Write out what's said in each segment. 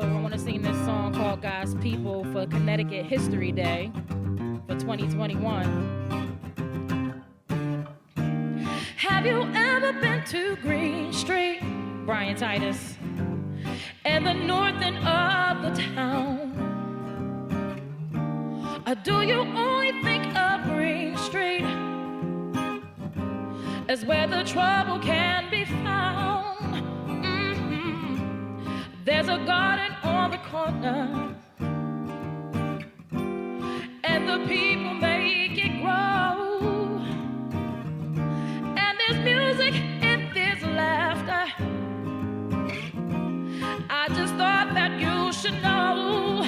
So I want to sing this song called God's People for Connecticut History Day for 2021. Have you ever been to Green Street, Brian Titus, and the north end of the town? Or do you only think of Green Street as where the trouble can be found? There's a garden on the corner, and the people make it grow. And there's music and there's laughter. I just thought that you should know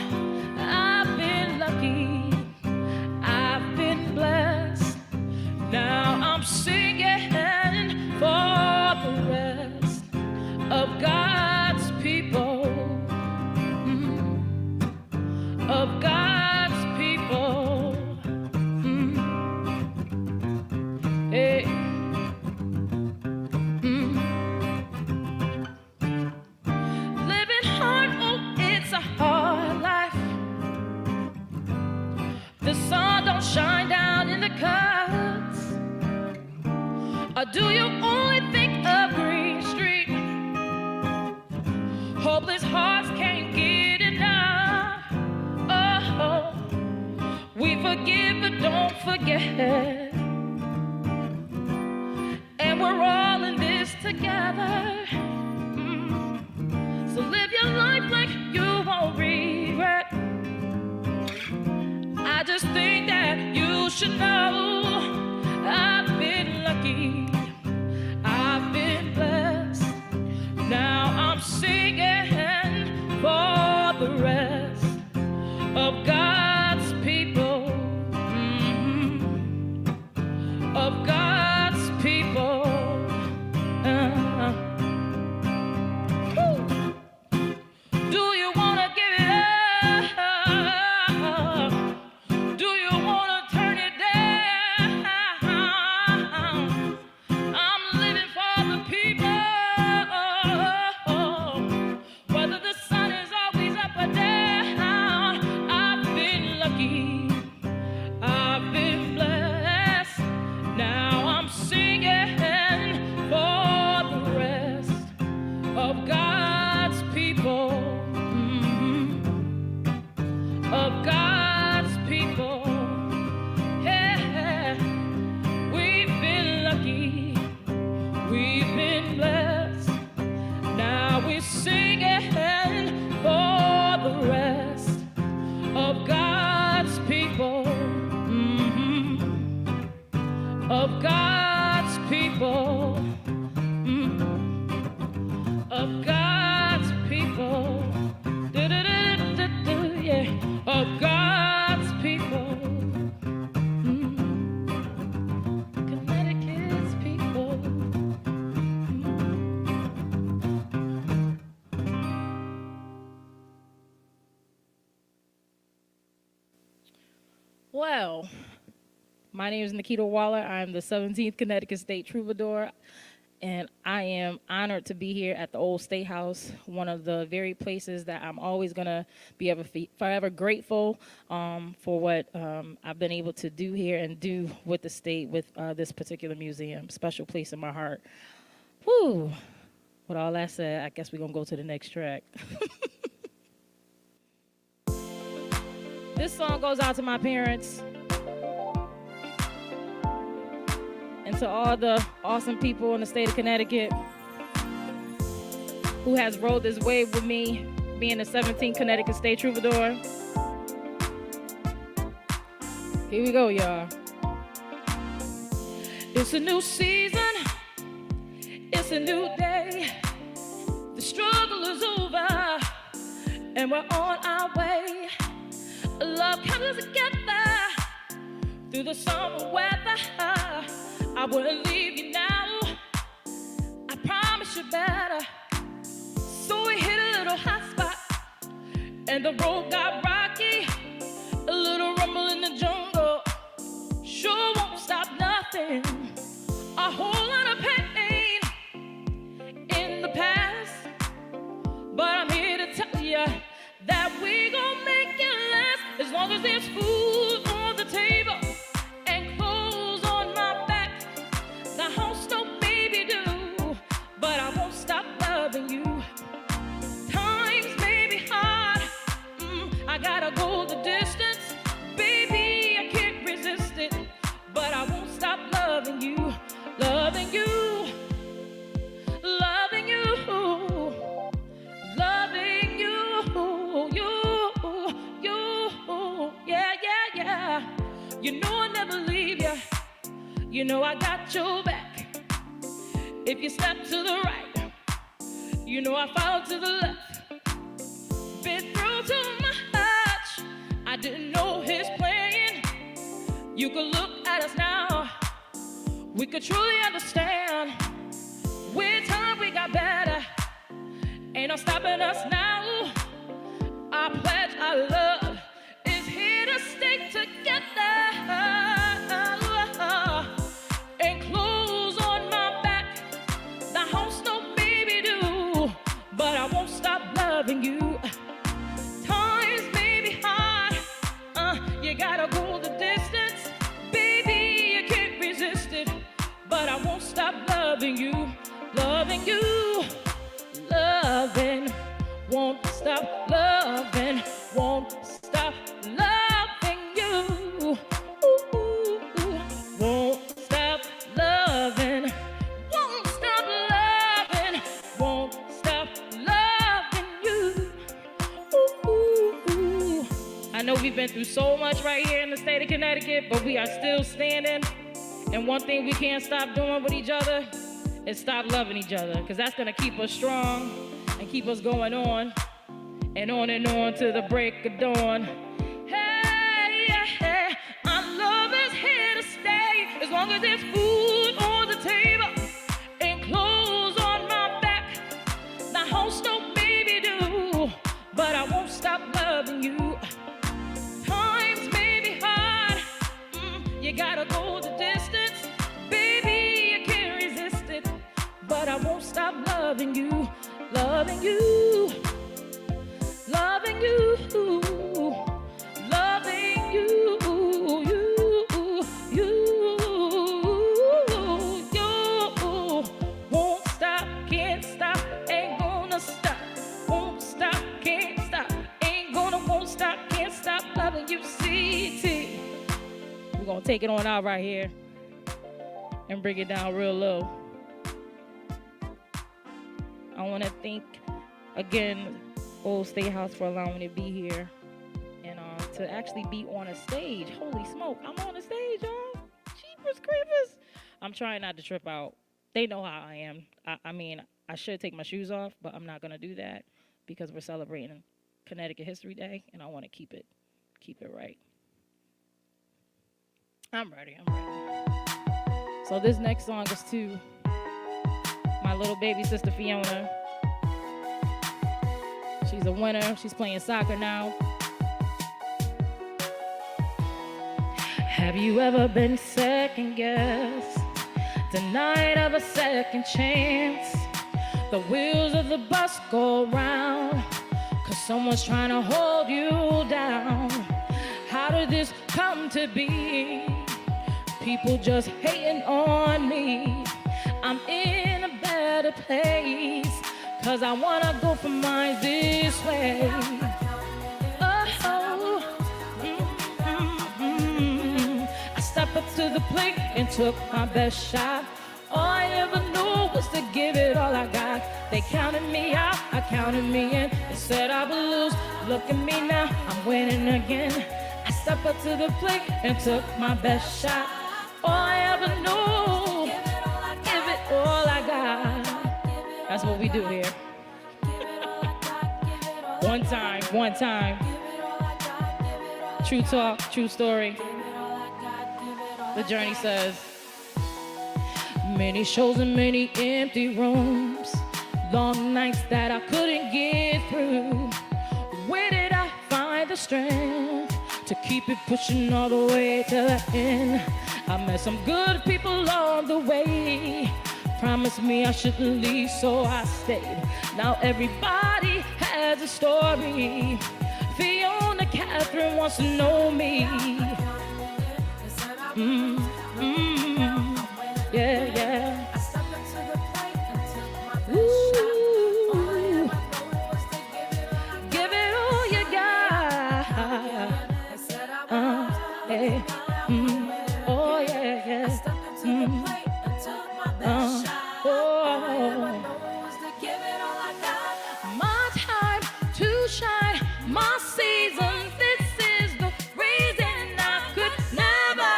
I've been lucky, I've been blessed. Now I'm singing for the rest of God's people, of God's people. Hey. Living hard, oh, it's a hard life. The sun don't shine down in the cuts. Or do you only think of Green Street? Hopeless hearts can't get enough. Oh, we forgive but don't forget. And we're all in this together. So live your life like you won't regret. I just think that you should know I've been lucky, I've been blessed. Now I'm singing for the rest of God's people, of God's people. Do you want to give it up? Do you want to turn it down? I'm living for the people. Whether the sun is always up or down, I've been lucky, I've been blessed. Now I'm singing for the rest of God's people, of God's people. Yeah, we've been lucky, we've been blessed. Now we're singing for the rest of God's people, of God's people, of God's people. Do-do-do-do-do, yeah, of God's people, Connecticut's people. Well, my name is Nikita Waller. I'm the 17th Connecticut State Troubadour, and I am honored to be here at the Old State House, one of the very places that I'm always going to be forever grateful for what I've been able to do here and do with the state, with this particular museum. Special place in my heart. Whew. With all that said, I guess we're going to go to the next track. This song goes out to my parents and to all the awesome people in the state of Connecticut who has rode this wave with me, being the 17th Connecticut State Troubadour. Here we go, y'all. It's a new season, it's a new day. The struggle is over, and we're on our way. Love kept us together through the summer weather. I wouldn't leave you now, I promise you better. So we hit a little hot spot, and the road got rocky. A little rumble in the jungle sure won't stop nothing. A whole lot of pain in the past, but I'm here to tell you as there's food on the table and clothes on my back, the house don't maybe do, but I won't stop loving you. Times may be hard, I gotta go the distance. Baby, I can't resist it, but I won't stop loving you, loving you, loving you, loving you, yeah, yeah, yeah. You know I'll never leave you. You know I got your back. If you step to the right, you know I fall to the left. Been through too much, I didn't know his plan. You could look at us now, we could truly understand. With time we got better, ain't no stopping us now. I pledge our love is here to stay together. And clothes on my back, the house no baby do, but I won't stop loving you. Times may be hard, you gotta go the distance. Baby, you can't resist it, but I won't stop loving you, loving you, loving. Won't stop loving, won't stop loving you. Ooh, won't stop loving, won't stop loving, won't stop loving you. Ooh. I know we've been through so much right here in the state of Connecticut, but we are still standing. And one thing we can't stop doing with each other is stop loving each other, because that's gonna keep us strong and keep us going on and on to the break of dawn. Hey, yeah, our love is here to stay as long as there's food on the table and clothes on my back. The house don't maybe do, but I won't stop loving you. Times may be hard, you gotta go the distance. Baby, I can't resist it, but I won't stop loving you, loving you, loving you, loving you, you. Won't stop, can't stop, ain't gonna stop. Won't stop, can't stop, ain't gonna, won't stop, can't stop loving you, CT. We're gonna take it on out right here and bring it down real low. I want to thank again Old State House for allowing me to be here and to actually be on a stage. Holy smoke, I'm on a stage, y'all. Jeepers creepers. I'm trying not to trip out. They know how I am. I mean, I should take my shoes off, but I'm not going to do that because we're celebrating Connecticut History Day, and I want to keep it right. I'm ready. So this next song is to my little baby sister Fiona. She's a winner. She's playing soccer now. Have you ever been second guessed, denied of a second chance? The wheels of the bus go round, 'cause someone's trying to hold you down. How did this come to be? People just hating on me. I'm in a better place, 'cause I wanna go for mine this way. Oh, I stepped up to the plate and took my best shot. All I ever knew was to give it all I got. They counted me out, I counted me in. They said I would lose. Look at me now, I'm winning again. I stepped up to the plate and took my best shot. All I ever knew, give it all I got. That's what we do here. One time. True talk, true story. The journey says, many shows and many empty rooms, long nights that I couldn't get through. Where did I find the strength to keep it pushing all the way to the end? I met some good people along the way, promised me I shouldn't leave, so I stayed. Now everybody has a story, Fiona Catherine wants to know me. Yeah, yeah. Ooh. Give it all you got. Hey. Oh, yeah, yeah. My time to shine, my season. This is the reason I could never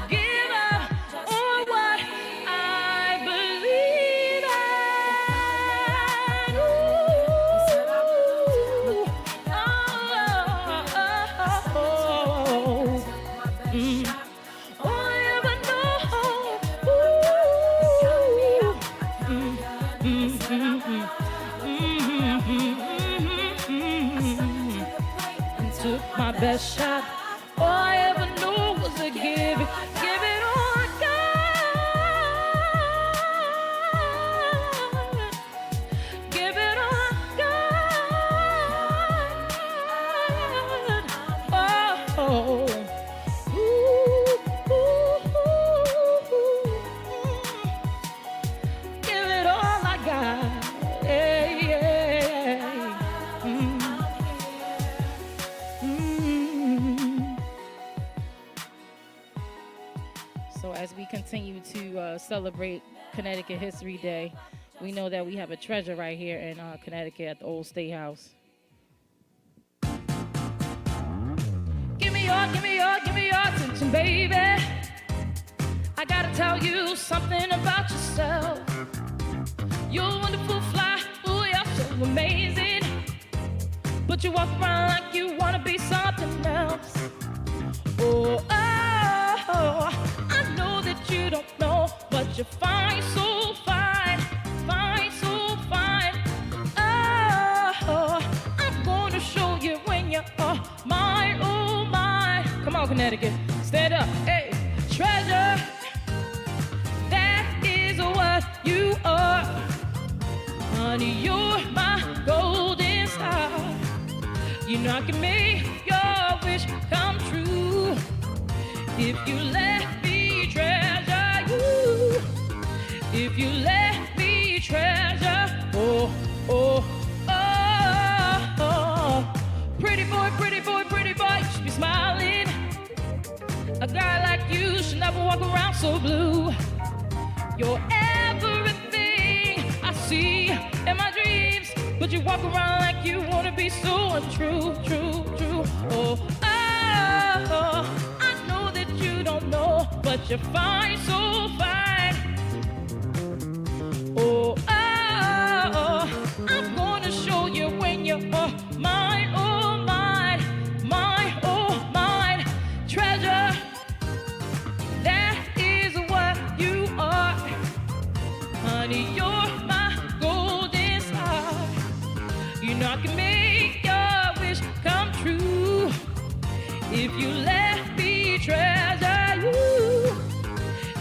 give up on what I believe in. All I ever took my best shot. All I ever knew was to give it all I got. Give it all I got. Oh. Give it all I got. Yeah, yeah. So as we continue to celebrate Connecticut History Day, we know that we have a treasure right here in Connecticut at the Old State House. Give me your attention, baby. I gotta tell you something about yourself. You're wonderful, fly, ooh, you're so amazing. But you walk around like you wanna be something else. Oh, I know that you don't know, but you're fine, so fine, fine, so fine. Oh, I'm gonna show you when you're mine, oh mine. Come on, Connecticut, stand up, hey. Treasure, that is what you are. Honey, you're my golden star. You know I can make your wish come true if you let me treasure you. If you let me treasure, oh, oh, oh, oh. Pretty boy, pretty boy, pretty boy, you should be smiling. A guy like you should never walk around so blue. You're everything I see in my dreams, but you walk around like you wanna be so untrue, true, true. Oh, I know that you don't know, but you're fine, so fine. Oh, I'm gonna show you when you're mine, oh mine, mine, oh mine. Treasure, that is what you are. Honey, you're my golden star. You know I can make your wish come true if you let me treasure you.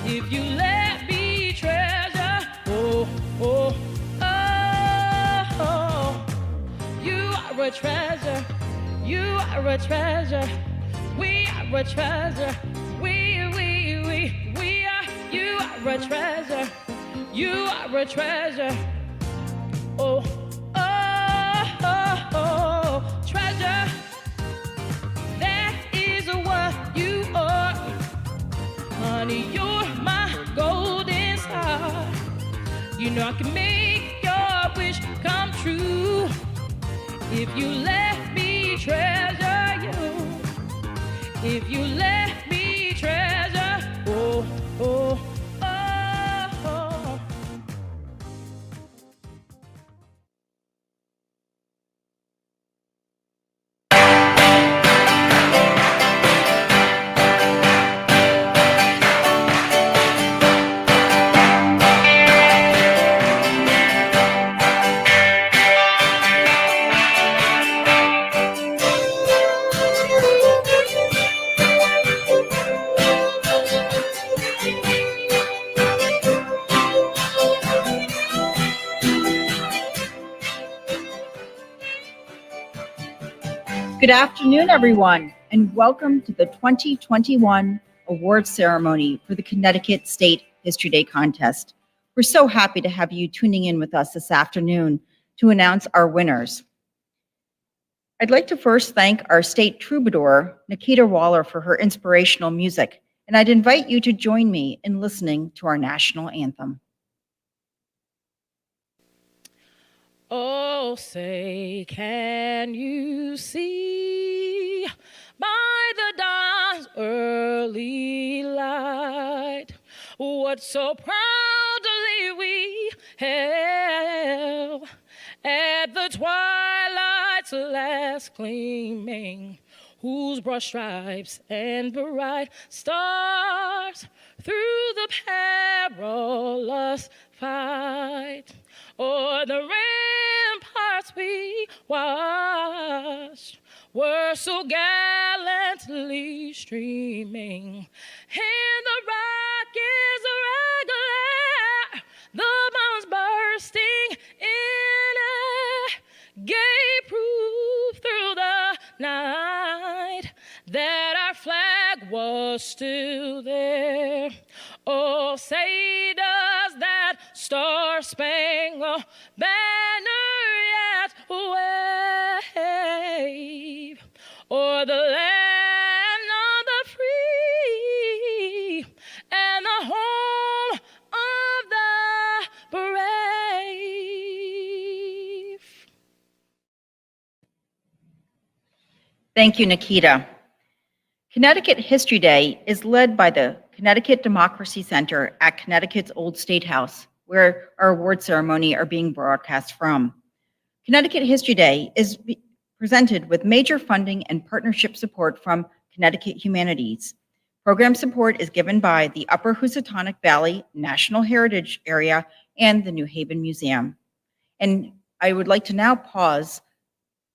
If you let me treasure, oh, oh, oh, oh. You are a treasure. You are a treasure. We are a treasure. We are. You are a treasure. You are a treasure. Oh, oh, oh, oh. Treasure. That is what you are. Honey, you're my golden star. You know I can make your wish come true if you let me treasure you. If you let me treasure, oh, oh, oh, oh. Good afternoon, everyone, and welcome to the 2021 award ceremony for the Connecticut State History Day contest. We're so happy to have you tuning in with us this afternoon to announce our winners. I'd like to first thank our state troubadour, Nikita Waller, for her inspirational music, and I'd invite you to join me in listening to our national anthem. Oh, say, can you see by the dawn's early light what so proudly we hailed at the twilight's last gleaming, whose broad stripes and bright stars through the perilous fight o'er the ramparts we watched were so gallantly streaming, and the rockets regular, the bombs bursting in air, gave proof through the night that our flag was still there. Oh, say does that star-spangled banner yet wave o'er the land of the free and the home of the brave? Thank you, Nikita. Connecticut History Day is led by the Connecticut Democracy Center at Connecticut's Old State House, where our award ceremony are being broadcast from. Connecticut History Day is presented with major funding and partnership support from Connecticut Humanities. Program support is given by the Upper Housatonic Valley National Heritage Area and the New Haven Museum. And I would like to now pause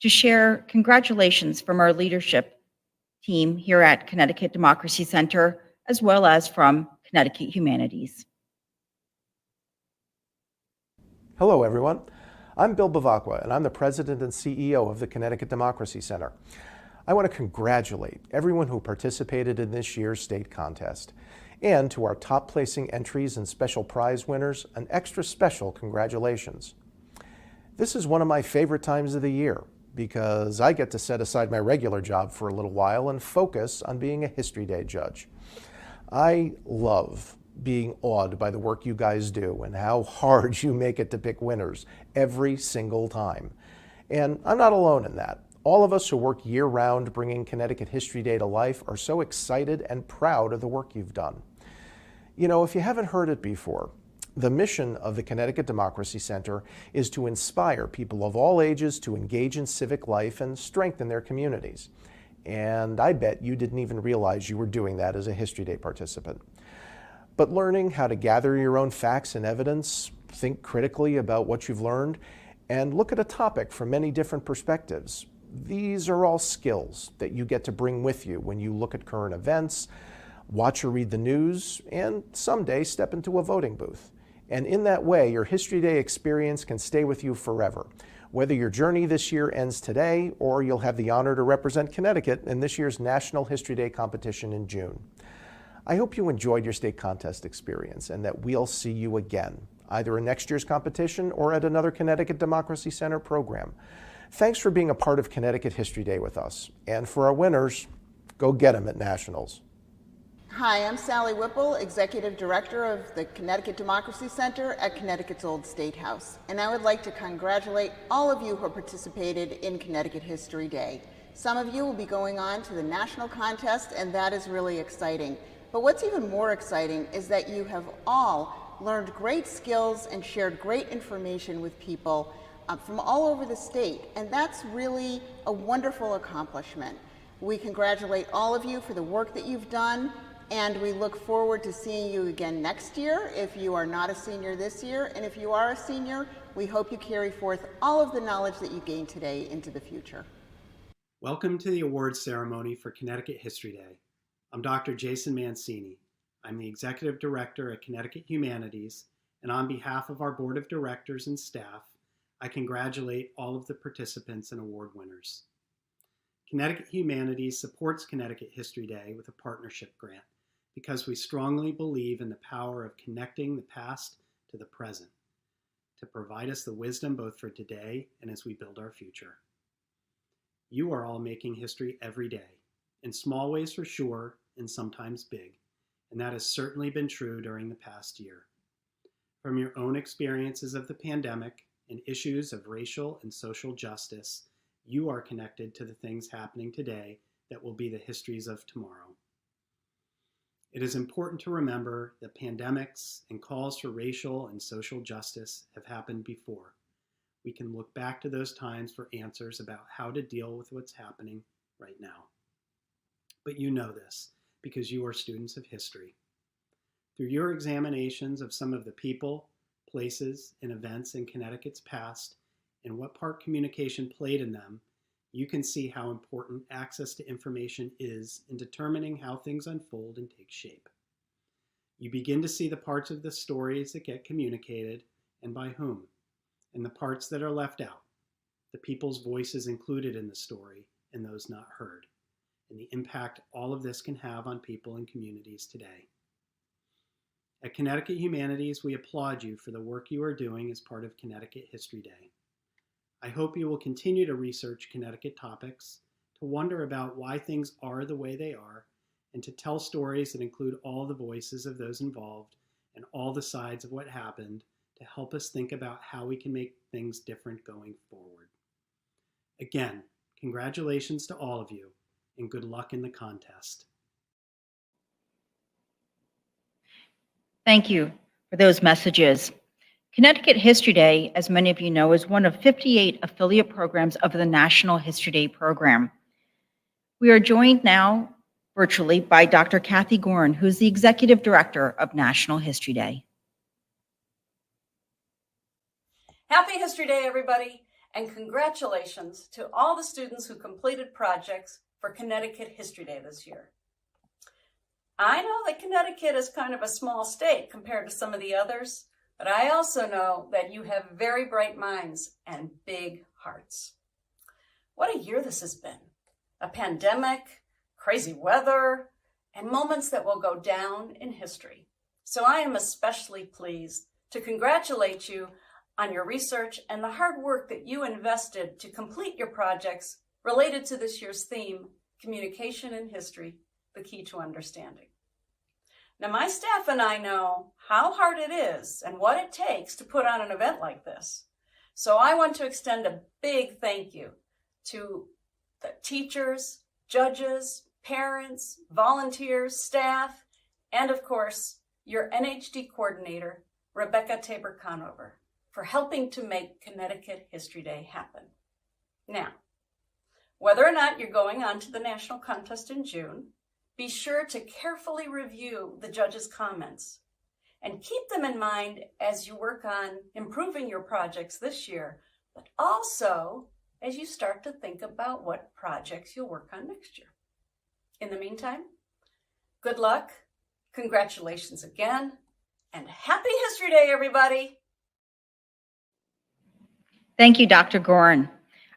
to share congratulations from our leadership team here at Connecticut Democracy Center, as well as from Connecticut Humanities. Hello, everyone. I'm Bill Bavacqua, and I'm the President and CEO of the Connecticut Democracy Center. I want to congratulate everyone who participated in this year's state contest. And to our top placing entries and special prize winners, an extra special congratulations. This is one of my favorite times of the year because I get to set aside my regular job for a little while and focus on being a History Day judge. I love being awed by the work you guys do and how hard you make it to pick winners every single time. And I'm not alone in that. All of us who work year-round bringing Connecticut History Day to life are so excited and proud of the work you've done. You know, if you haven't heard it before, the mission of the Connecticut Democracy Center is to inspire people of all ages to engage in civic life and strengthen their communities. And I bet you didn't even realize you were doing that as a History Day participant. But learning how to gather your own facts and evidence, think critically about what you've learned, and look at a topic from many different perspectives, these are all skills that you get to bring with you when you look at current events, watch or read the news, and someday step into a voting booth. And in that way, your History Day experience can stay with you forever, whether your journey this year ends today or you'll have the honor to represent Connecticut in this year's National History Day competition in June. I hope you enjoyed your state contest experience and that we'll see you again, either in next year's competition or at another Connecticut Democracy Center program. Thanks for being a part of Connecticut History Day with us. And for our winners, go get them at Nationals. Hi, I'm Sally Whipple, Executive Director of the Connecticut Democracy Center at Connecticut's Old State House. And I would like to congratulate all of you who participated in Connecticut History Day. Some of you will be going on to the national contest, and that is really exciting. But what's even more exciting is that you have all learned great skills and shared great information with people from all over the state. And that's really a wonderful accomplishment. We congratulate all of you for the work that you've done. And we look forward to seeing you again next year if you are not a senior this year. And if you are a senior, we hope you carry forth all of the knowledge that you gained today into the future. Welcome to the awards ceremony for Connecticut History Day. I'm Dr. Jason Mancini. I'm the Executive Director at Connecticut Humanities, and on behalf of our Board of Directors and staff, I congratulate all of the participants and award winners. Connecticut Humanities supports Connecticut History Day with a partnership grant because we strongly believe in the power of connecting the past to the present to provide us the wisdom both for today and as we build our future. You are all making history every day, in small ways for sure, and sometimes big, and that has certainly been true during the past year. From your own experiences of the pandemic and issues of racial and social justice, you are connected to the things happening today that will be the histories of tomorrow. It is important to remember that pandemics and calls for racial and social justice have happened before. We can look back to those times for answers about how to deal with what's happening right now. But you know this because you are students of history. Through your examinations of some of the people, places, and events in Connecticut's past and what part communication played in them, you can see how important access to information is in determining how things unfold and take shape. You begin to see the parts of the stories that get communicated and by whom, and the parts that are left out, the people's voices included in the story and those not heard, and the impact all of this can have on people and communities today. At Connecticut Humanities, we applaud you for the work you are doing as part of Connecticut History Day. I hope you will continue to research Connecticut topics, to wonder about why things are the way they are, and to tell stories that include all the voices of those involved and all the sides of what happened to help us think about how we can make things different going forward. Again, congratulations to all of you, and good luck in the contest. Thank you for those messages. Connecticut History Day, as many of you know, is one of 58 affiliate programs of the National History Day program. We are joined now virtually by Dr. Kathy Gorn, who's the Executive Director of National History Day. Happy History Day, everybody, and congratulations to all the students who completed projects for Connecticut History Day this year. I know that Connecticut is kind of a small state compared to some of the others, but I also know that you have very bright minds and big hearts. What a year this has been. A pandemic, crazy weather, and moments that will go down in history. So I am especially pleased to congratulate you on your research and the hard work that you invested to complete your projects related to this year's theme, Communication in History, the Key to Understanding. Now, my staff and I know how hard it is and what it takes to put on an event like this. So I want to extend a big thank you to the teachers, judges, parents, volunteers, staff, and of course, your NHD coordinator, Rebecca Tabor-Conover, for helping to make Connecticut History Day happen. Now, whether or not you're going on to the national contest in June, be sure to carefully review the judges' comments and keep them in mind as you work on improving your projects this year, but also as you start to think about what projects you'll work on next year. In the meantime, good luck, congratulations again, and happy History Day, everybody! Thank you, Dr. Gorn.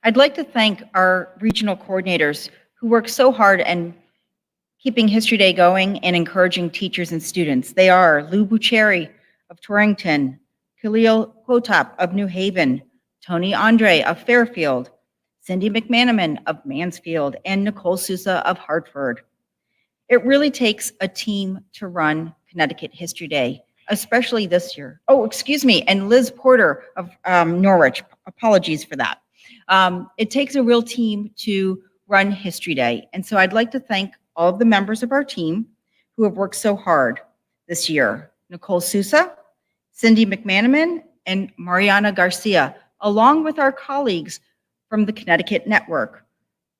I'd like to thank our regional coordinators who work so hard and keeping History Day going and encouraging teachers and students. They are Lou Bucheri of Torrington, Khalil Kotop of New Haven, Tony Andre of Fairfield, Cindy McManaman of Mansfield, and Nicole Sousa of Hartford. It really takes a team to run Connecticut History Day, especially this year. Oh, excuse me, and Liz Porter of Norwich. Apologies for that. It takes a real team to run History Day. And so I'd like to thank all of the members of our team who have worked so hard this year. Nicole Sousa, Cindy McManaman, and Mariana Garcia, along with our colleagues from the Connecticut Network,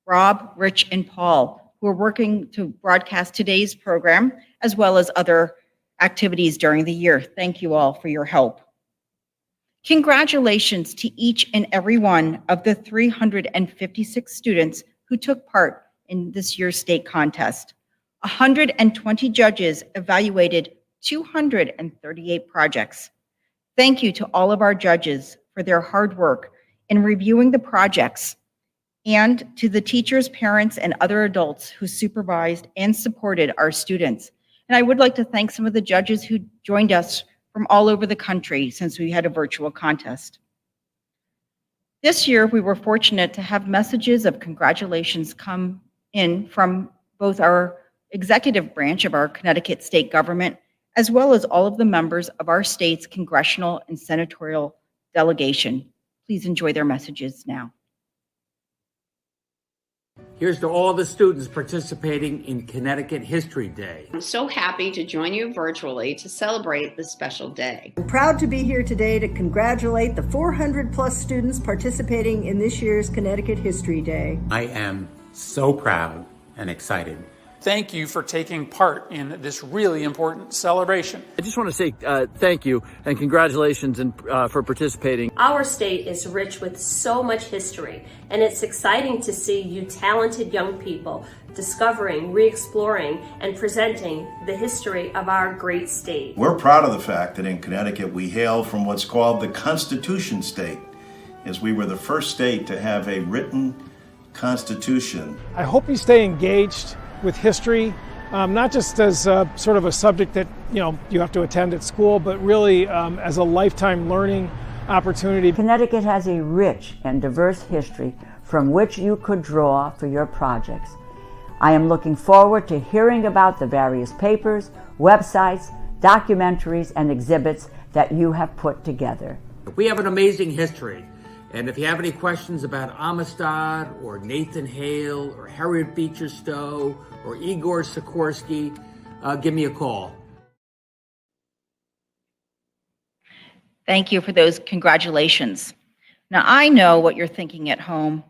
Rob, Rich, and Paul, who are working to broadcast today's program, as well as other activities during the year. Thank you all for your help. Congratulations to each and every one of the 356 students who took part in this year's state contest. 120 judges evaluated 238 projects. Thank you to all of our judges for their hard work in reviewing the projects and to the teachers, parents, and other adults who supervised and supported our students. And I would like to thank some of the judges who joined us from all over the country since we had a virtual contest. This year, we were fortunate to have messages of congratulations come in from both our executive branch of our Connecticut state government, as well as all of the members of our state's congressional and senatorial delegation. Please enjoy their messages now. Here's to all the students participating in Connecticut History Day. I'm so happy to join you virtually to celebrate this special day. I'm proud to be here today to congratulate the 400 plus students participating in this year's Connecticut History Day. I am so proud and excited. Thank you for taking part in this really important celebration. I just want to say thank you and congratulations for participating. Our state is rich with so much history, and it's exciting to see you talented young people discovering, re-exploring, and presenting the history of our great state. We're proud of the fact that in Connecticut we hail from what's called the Constitution State, as we were the first state to have a written constitution. I hope you stay engaged with history, not just as sort of a subject that you have to attend at school, but really as a lifetime learning opportunity. Connecticut has a rich and diverse history from which you could draw for your projects. I am looking forward to hearing about the various papers, websites, documentaries, and exhibits that you have put together. We have an amazing history. And if you have any questions about Amistad or Nathan Hale or Harriet Beecher Stowe or Igor Sikorsky, give me a call. Thank you for those congratulations. Now, I know what you're thinking at home.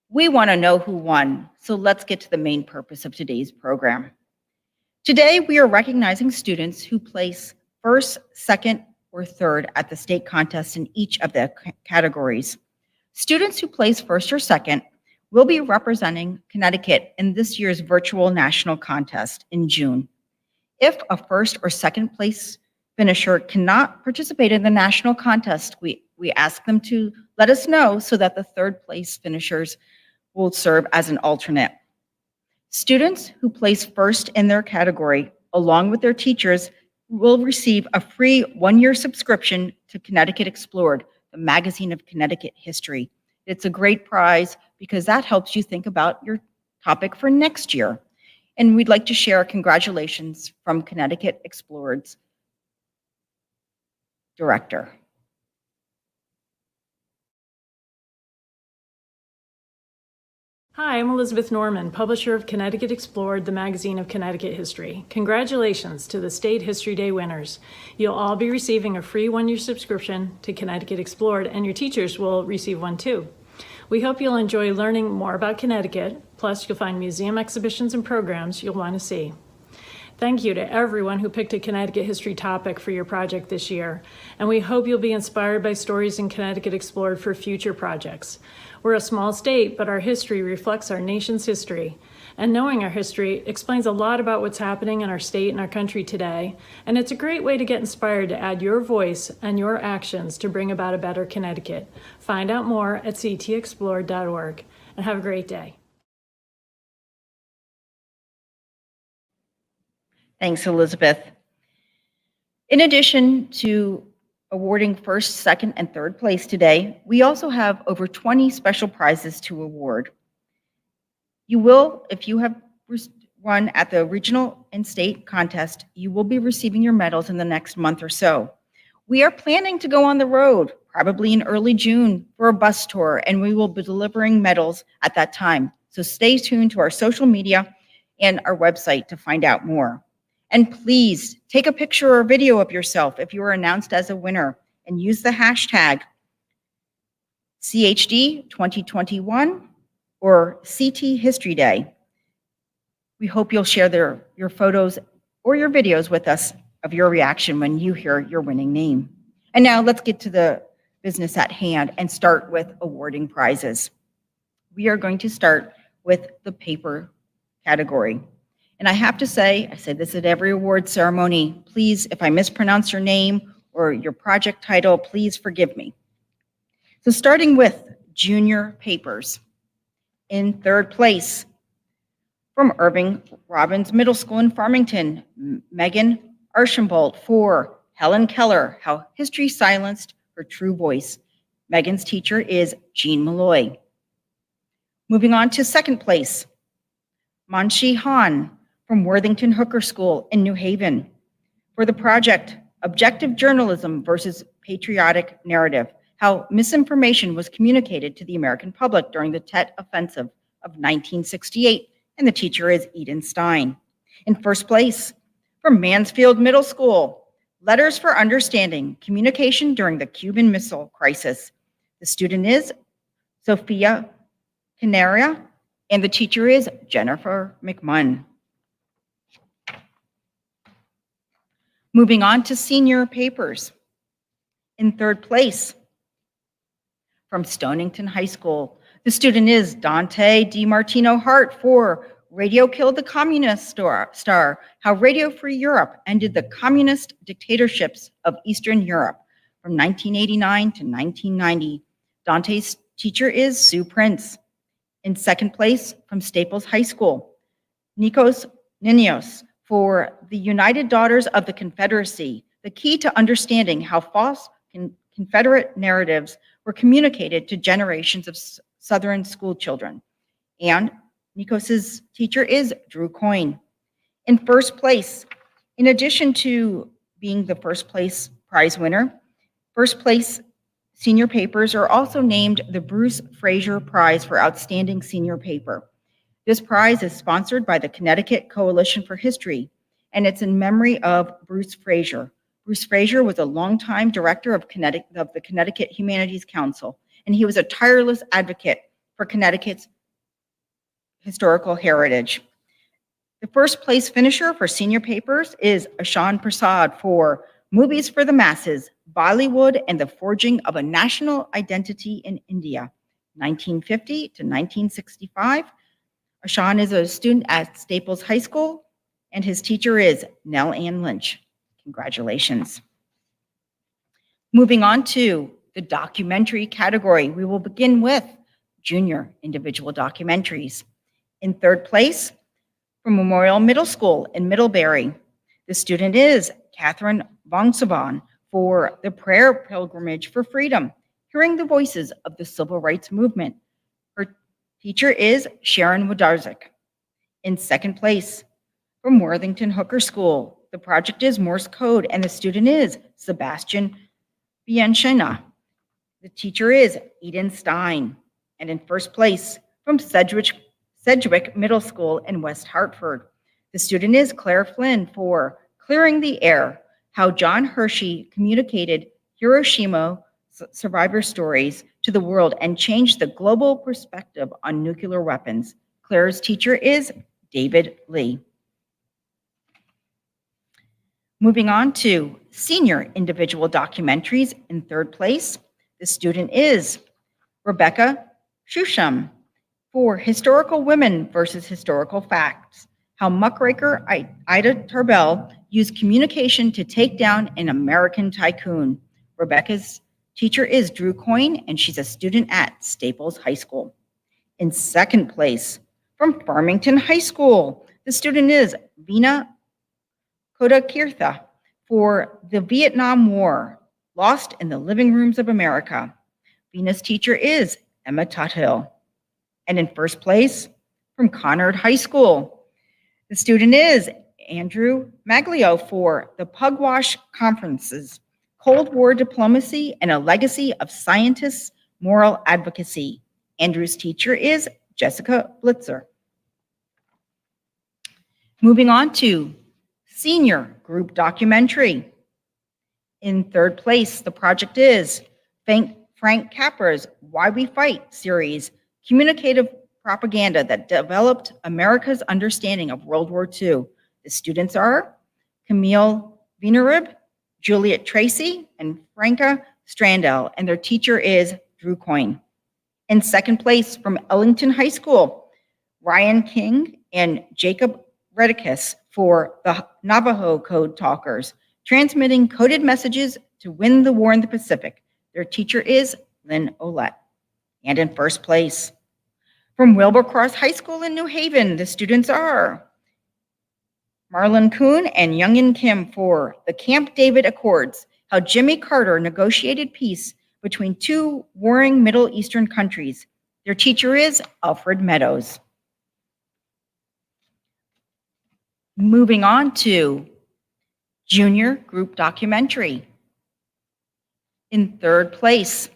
We want to know who won, so let's get to the main purpose of today's program. Today, we are recognizing students who place first, second, or third at the state contest in each of the categories. Students who place first or second will be representing Connecticut in this year's virtual national contest in June. If a first or second place finisher cannot participate in the national contest, we ask them to let us know so that the third place finishers will serve as an alternate. Students who place first in their category, along with their teachers, will receive a free one-year subscription to Connecticut Explored, the magazine of Connecticut history. It's a great prize because that helps you think about your topic for next year. And we'd like to share congratulations from Connecticut Explored's director. Hi, I'm Elizabeth Norman, publisher of Connecticut Explored, the magazine of Connecticut history. Congratulations to the State History Day winners. You'll all be receiving a free one-year subscription to Connecticut Explored, and your teachers will receive one too. We hope you'll enjoy learning more about Connecticut, plus you'll find museum exhibitions and programs you'll want to see. Thank you to everyone who picked a Connecticut history topic for your project this year, and we hope you'll be inspired by stories in Connecticut Explored for future projects. We're a small state, but our history reflects our nation's history. And knowing our history explains a lot about what's happening in our state and our country today, and it's a great way to get inspired to add your voice and your actions to bring about a better Connecticut. Find out more at ctexplored.org, and have a great day. Thanks, Elizabeth. In addition to awarding first, second, and third place today, we also have over 20 special prizes to award. You will, if you have won at the regional and state contest, you will be receiving your medals in the next month or so. We are planning to go on the road, probably in early June, for a bus tour, and we will be delivering medals at that time. So stay tuned to our social media and our website to find out more. And please take a picture or video of yourself if you are announced as a winner and use the hashtag CHD 2021 or CT History Day. We hope you'll share your photos or your videos with us of your reaction when you hear your winning name. And now let's get to the business at hand and start with awarding prizes. We are going to start with the paper category. And I have to say, I say this at every award ceremony, please, if I mispronounce your name or your project title, please forgive me. So starting with junior papers. In third place, from Irving Robbins Middle School in Farmington, Megan Archambault for Helen Keller, How History Silenced Her True Voice. Megan's teacher is Jean Malloy. Moving on to second place, Manshi Han from Worthington Hooker School in New Haven for the project Objective Journalism versus Patriotic Narrative, How Misinformation Was Communicated to the American Public During the Tet Offensive of 1968, and the teacher is Eden Stein. In first place, from Mansfield Middle School, Letters for Understanding, Communication During the Cuban Missile Crisis. The student is Sophia Canaria, and the teacher is Jennifer McMunn. Moving on to senior papers. In third place, from Stonington High School, the student is Dante DiMartino Hart for Radio Killed the Communist Star, How Radio Free Europe Ended the Communist Dictatorships of Eastern Europe from 1989 to 1990. Dante's teacher is Sue Prince. In second place, from Staples High School, Nikos Ninios for The United Daughters of the Confederacy, the key to understanding how false Confederate narratives were communicated to generations of Southern school children. And Nikos's teacher is Drew Coyne. In first place, in addition to being the first place prize winner, first place senior papers are also named the Bruce Fraser Prize for Outstanding Senior Paper. This prize is sponsored by the Connecticut Coalition for History, and it's in memory of Bruce Fraser. Bruce Fraser was a longtime director of the Connecticut Humanities Council, and he was a tireless advocate for Connecticut's historical heritage. The first place finisher for senior papers is Ashan Prasad for Movies for the Masses, Bollywood and the Forging of a National Identity in India, 1950 to 1965. Ashan is a student at Staples High School, and his teacher is Nell Ann Lynch. Congratulations. Moving on to the documentary category, we will begin with junior individual documentaries. In third place, from Memorial Middle School in Middlebury, the student is Catherine Vongsavan for The Prayer Pilgrimage for Freedom, Hearing the Voices of the Civil Rights Movement. Her teacher is Sharon Wodarczyk. In second place, from Worthington Hooker School, the project is Morse Code, and the student is Sebastian Bianchina. The teacher is Eden Stein. And in first place, from Sedgwick Middle School in West Hartford, the student is Claire Flynn for Clearing the Air, How John Hershey Communicated Hiroshima Survivor Stories to the World and Changed the Global Perspective on Nuclear Weapons. Claire's teacher is David Lee. Moving on to senior individual documentaries. In third place, the student is Rebecca Shusham for Historical Women versus Historical Facts, How Muckraker Ida Tarbell Used Communication to Take Down an American Tycoon. Rebecca's teacher is Drew Coyne, and she's a student at Staples High School. In second place, from Farmington High School, the student is Veena Kodakirtha for The Vietnam War, Lost in the Living Rooms of America. Veena's teacher is Emma Tuthill. And in first place, from Conard High School, the student is Andrew Maglio for The Pugwash Conferences, Cold War Diplomacy and a Legacy of Scientists' Moral Advocacy. Andrew's teacher is Jessica Blitzer. Moving on to senior group documentary. In third place, the project is Frank Capra's Why We Fight series, communicative propaganda that developed America's understanding of World War II. The students are Camille Wienerib, Juliet Tracy, and Franca Strandell, and their teacher is Drew Coyne. In second place, from Ellington High School, Ryan King and Jacob Redicus for The Navajo Code Talkers, transmitting coded messages to win the war in the Pacific. Their teacher is Lynn Olette. And in first place, From Wilbercross High School in New Haven, the students are Marlon Kuhn and Youngin Kim for the Camp David Accords, how Jimmy Carter negotiated peace between two warring Middle Eastern countries. Their teacher is Alfred Meadows. Moving on to Junior Group Documentary. In third place,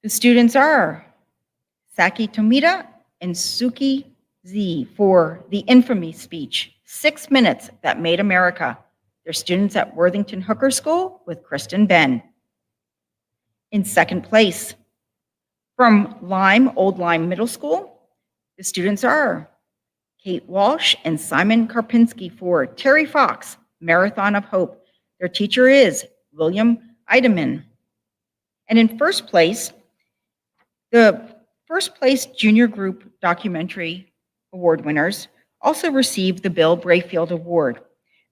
the students are Saki Tomita and Suki Z for the infamy speech, 6 Minutes That Made America. They're students at Worthington Hooker School with Kristen Ben. In second place, from Old Lyme Middle School, the students are Kate Walsh and Simon Karpinski for Terry Fox, Marathon of Hope. Their teacher is William Eidemann. And in first place, the first place Junior Group Documentary Award winners also received the Bill Brayfield Award.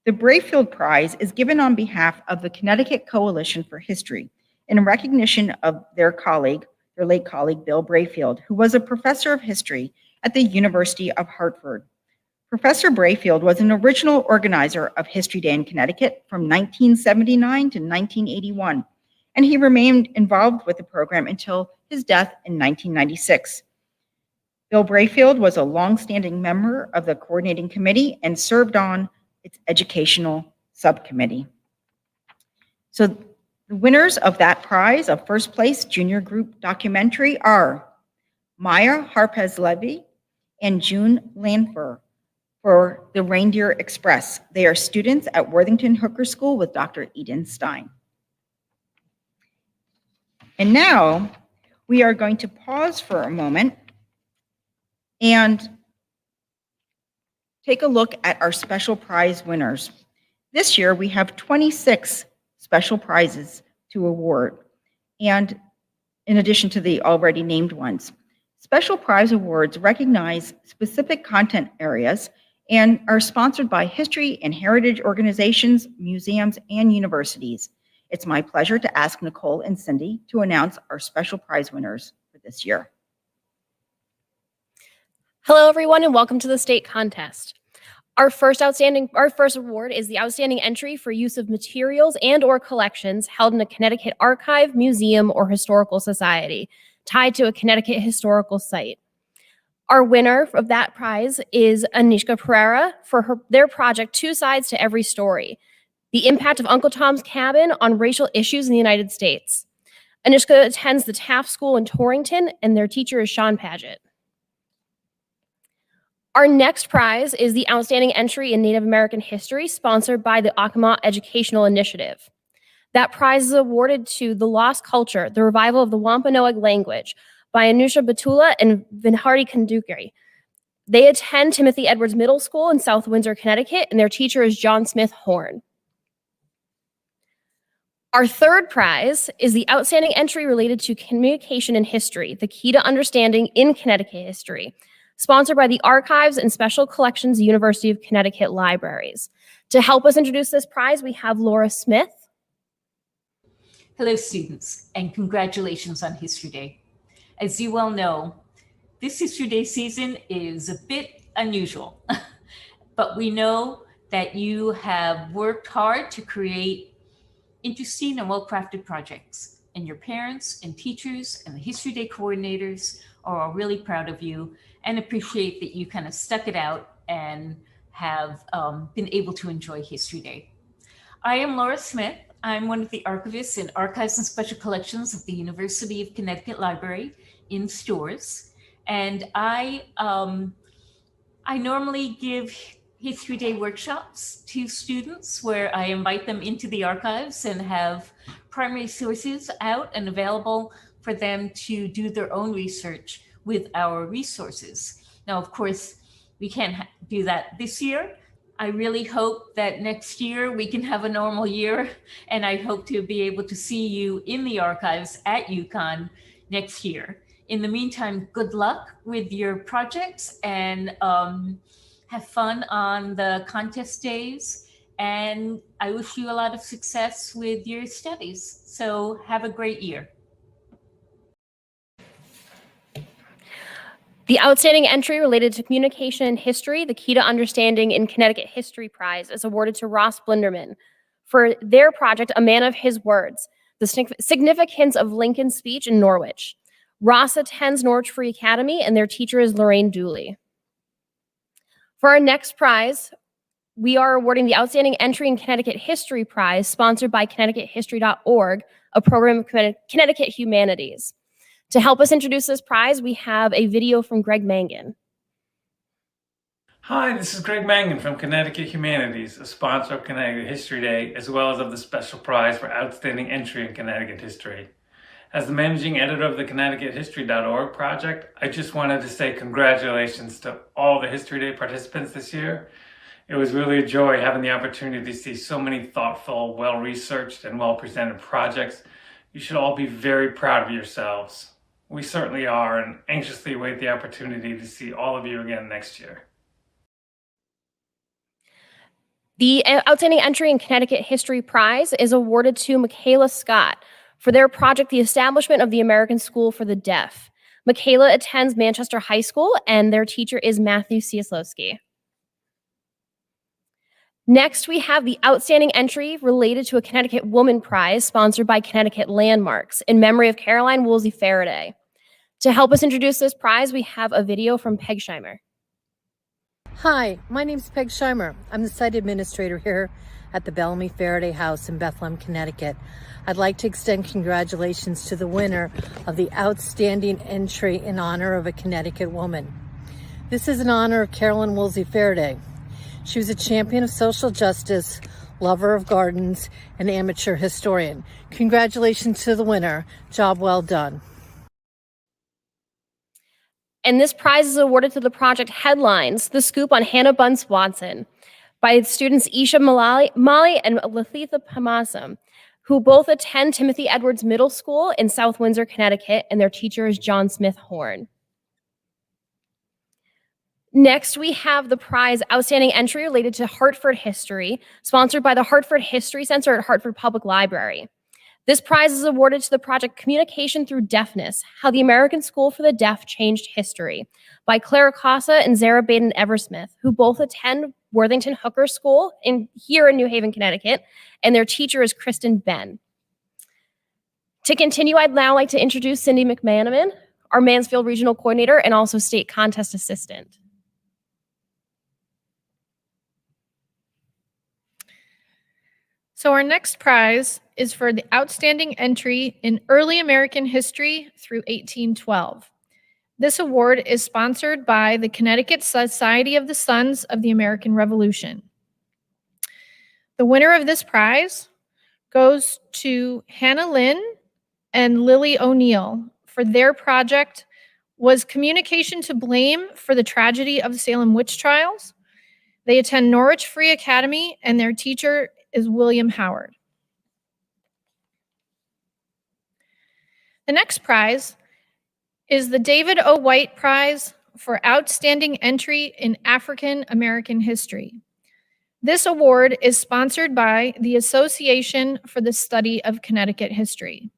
The Brayfield Prize is given on behalf of the Connecticut Coalition for History in recognition of their late colleague, Bill Brayfield, who was a professor of history at the University of Hartford. Professor Brayfield was an original organizer of History Day in Connecticut from 1979 to 1981, and he remained involved with the program until his death in 1996. Bill Brayfield was a longstanding member of the coordinating committee and served on its educational subcommittee. So the winners of that prize of first place Junior Group Documentary are Maya Harpez-Levy and June Lanfer for The Reindeer Express. They are students at Worthington Hooker School with Dr. Eden Stein. And now we are going to pause for a moment and take a look at our special prize winners. This year we have 26 special prizes to award, and in addition to the already named ones. Special prize awards recognize specific content areas and are sponsored by history and heritage organizations, museums, and universities. It's my pleasure to ask Nicole and Cindy to announce our special prize winners for this year. Hello, everyone, and welcome to the state contest. Our first award is the outstanding entry for use of materials and/or collections held in a Connecticut archive, museum, or historical society tied to a Connecticut historical site. Our winner of that prize is Anishka Pereira for their project, Two Sides to Every Story, the impact of Uncle Tom's Cabin on racial issues in the United States. Anishka attends the Taft School in Torrington, and their teacher is Sean Paget. Our next prize is the Outstanding Entry in Native American History, sponsored by the Acoma Educational Initiative. That prize is awarded to The Lost Culture, the Revival of the Wampanoag Language, by Anusha Batula and Vinhardi Kandukeri. They attend Timothy Edwards Middle School in South Windsor, Connecticut, and their teacher is John Smith Horn. Our third prize is the Outstanding Entry related to Communication and History, the Key to Understanding in Connecticut History, sponsored by the Archives and Special Collections University of Connecticut Libraries. To help us introduce this prize, we have Laura Smith. Hello, students, and congratulations on History Day. As you well know, this History Day season is a bit unusual, but we know that you have worked hard to create interesting and well-crafted projects, and your parents and teachers and the History Day coordinators are all really proud of you and appreciate that you kind of stuck it out and have been able to enjoy History Day. I am Laura Smith. I'm one of the archivists in Archives and Special Collections of the University of Connecticut Library in Stores. And I normally give History Day workshops to students where I invite them into the archives and have primary sources out and available for them to do their own research with our resources. Now, of course, we can't do that this year. I really hope that next year we can have a normal year, and I hope to be able to see you in the archives at UConn next year. In the meantime, good luck with your projects, and have fun on the contest days. And I wish you a lot of success with your studies. So have a great year. The outstanding entry related to communication and history, the Key to Understanding in Connecticut History Prize, is awarded to Ross Blinderman for their project, A Man of His Words, the significance of Lincoln's speech in Norwich. Ross attends Norwich Free Academy, and their teacher is Lorraine Dooley. For our next prize, we are awarding the Outstanding Entry in Connecticut History Prize, sponsored by ConnecticutHistory.org, a program of Connecticut Humanities. To help us introduce this prize, we have a video from Greg Mangan. Hi, this is Greg Mangan from Connecticut Humanities, a sponsor of Connecticut History Day, as well as of the special prize for Outstanding Entry in Connecticut History. As the managing editor of the ConnecticutHistory.org project, I just wanted to say congratulations to all the History Day participants this year. It was really a joy having the opportunity to see so many thoughtful, well-researched, and well-presented projects. You should all be very proud of yourselves. We certainly are, and anxiously await the opportunity to see all of you again next year. The Outstanding Entry in Connecticut History Prize is awarded to Michaela Scott for their project, The Establishment of the American School for the Deaf. Michaela attends Manchester High School, and their teacher is Matthew Cieslowski. Next, we have the Outstanding Entry related to a Connecticut Woman Prize, sponsored by Connecticut Landmarks, in memory of Caroline Woolsey Faraday. To help us introduce this prize, we have a video from Peg Scheimer. Hi, my name's Peg Scheimer. I'm the site administrator here at the Bellamy Faraday House in Bethlehem, Connecticut. I'd like to extend congratulations to the winner of the Outstanding Entry in honor of a Connecticut woman. This is in honor of Caroline Woolsey Faraday. She was a champion of social justice, lover of gardens, and amateur historian. Congratulations to the winner. Job well done. And this prize is awarded to the project Headlines, the scoop on Hannah Bunce Watson, by students Isha Mali and Lathitha Pamasam, who both attend Timothy Edwards Middle School in South Windsor, Connecticut, and their teacher is John Smith Horn. Next, we have the prize Outstanding Entry related to Hartford History, sponsored by the Hartford History Center at Hartford Public Library. This prize is awarded to the project Communication Through Deafness, How the American School for the Deaf Changed History, by Clara Casa and Zara Baden Eversmith, who both attend Worthington Hooker School here in New Haven, Connecticut, and their teacher is Kristen Ben. To continue, I'd now like to introduce Cindy McManaman, our Mansfield Regional Coordinator and also State Contest Assistant. So our next prize is for the Outstanding Entry in Early American History through 1812. This award is sponsored by the Connecticut Society of the Sons of the American Revolution. The winner of this prize goes to Hannah Lynn and Lily O'Neill for their project was Communication to Blame for the Tragedy of the Salem Witch Trials. They attend Norwich Free Academy, and their teacher is William Howard. The next prize is the David O. White Prize for Outstanding Entry in African American History. This award is sponsored by the Association for the Study of Connecticut History.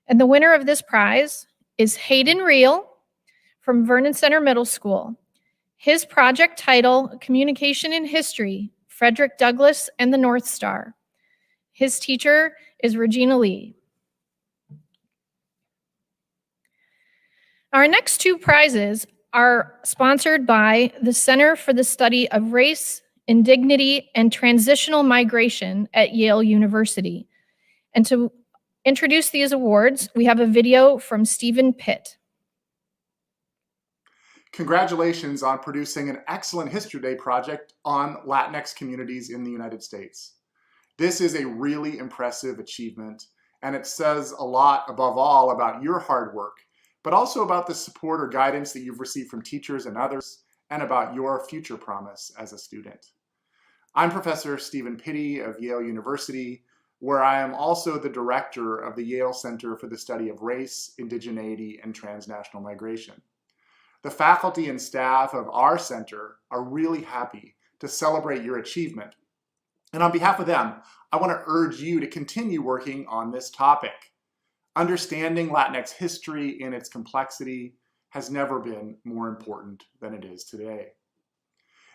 And the winner of this prize is Hayden Reel from Vernon Center Middle School. His project title, Communication in History, Frederick Douglass and the North Star. His teacher is Regina Lee. Our next two prizes are sponsored by the Center for the Study of Race, Indignity, and Transitional Migration at Yale University. And to introduce these awards, we have a video from Stephen Pitt. Congratulations on producing an excellent History Day project on Latinx communities in the United States. This is a really impressive achievement, and it says a lot, above all, about your hard work, but also about the support or guidance that you've received from teachers and others, and about your future promise as a student. I'm Professor Stephen Pitt of Yale University, where I am also the director of the Yale Center for the Study of Race, Indigeneity, and Transnational Migration. The faculty and staff of our center are really happy to celebrate your achievement. And on behalf of them, I want to urge you to continue working on this topic. Understanding Latinx history in its complexity has never been more important than it is today.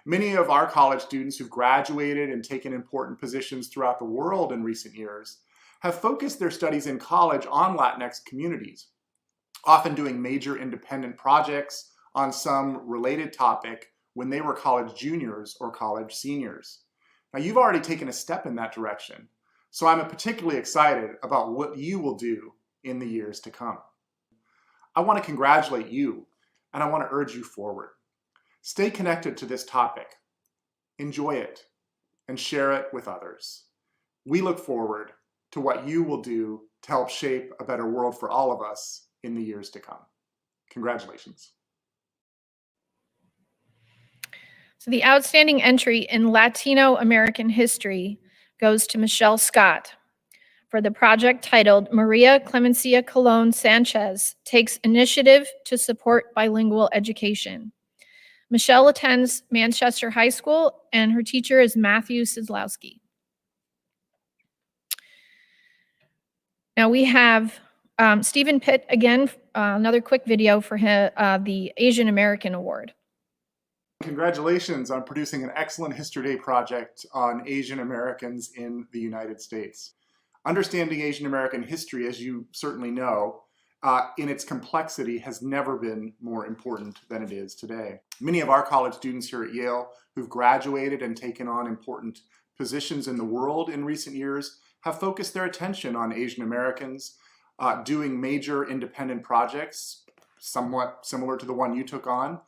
Many of our college students who've graduated and taken important positions throughout the world in recent years have focused their studies in college on Latinx communities, often doing major independent projects on some related topic when they were college juniors or college seniors. Now, you've already taken a step in that direction, so I'm particularly excited about what you will do in the years to come. I want to congratulate you, and I want to urge you forward. Stay connected to this topic, enjoy it, and share it with others. We look forward to what you will do to help shape a better world for all of us in the years to come. Congratulations. So the outstanding entry in Latino American history goes to Michelle Scott for the project titled Maria Clemencia Colon Sanchez Takes Initiative to Support Bilingual Education. Michelle attends Manchester High School, and her teacher is Matthew Sislowski. Now we have Stephen Pitt again, another quick video for the Asian American Award. Congratulations on producing an excellent History Day project on Asian Americans in the United States. Understanding Asian American history, as you certainly know, in its complexity has never been more important than it is today. Many of our college students here at Yale who've graduated and taken on important positions in the world in recent years have focused their attention on Asian Americans doing major independent projects, somewhat similar to the one you took on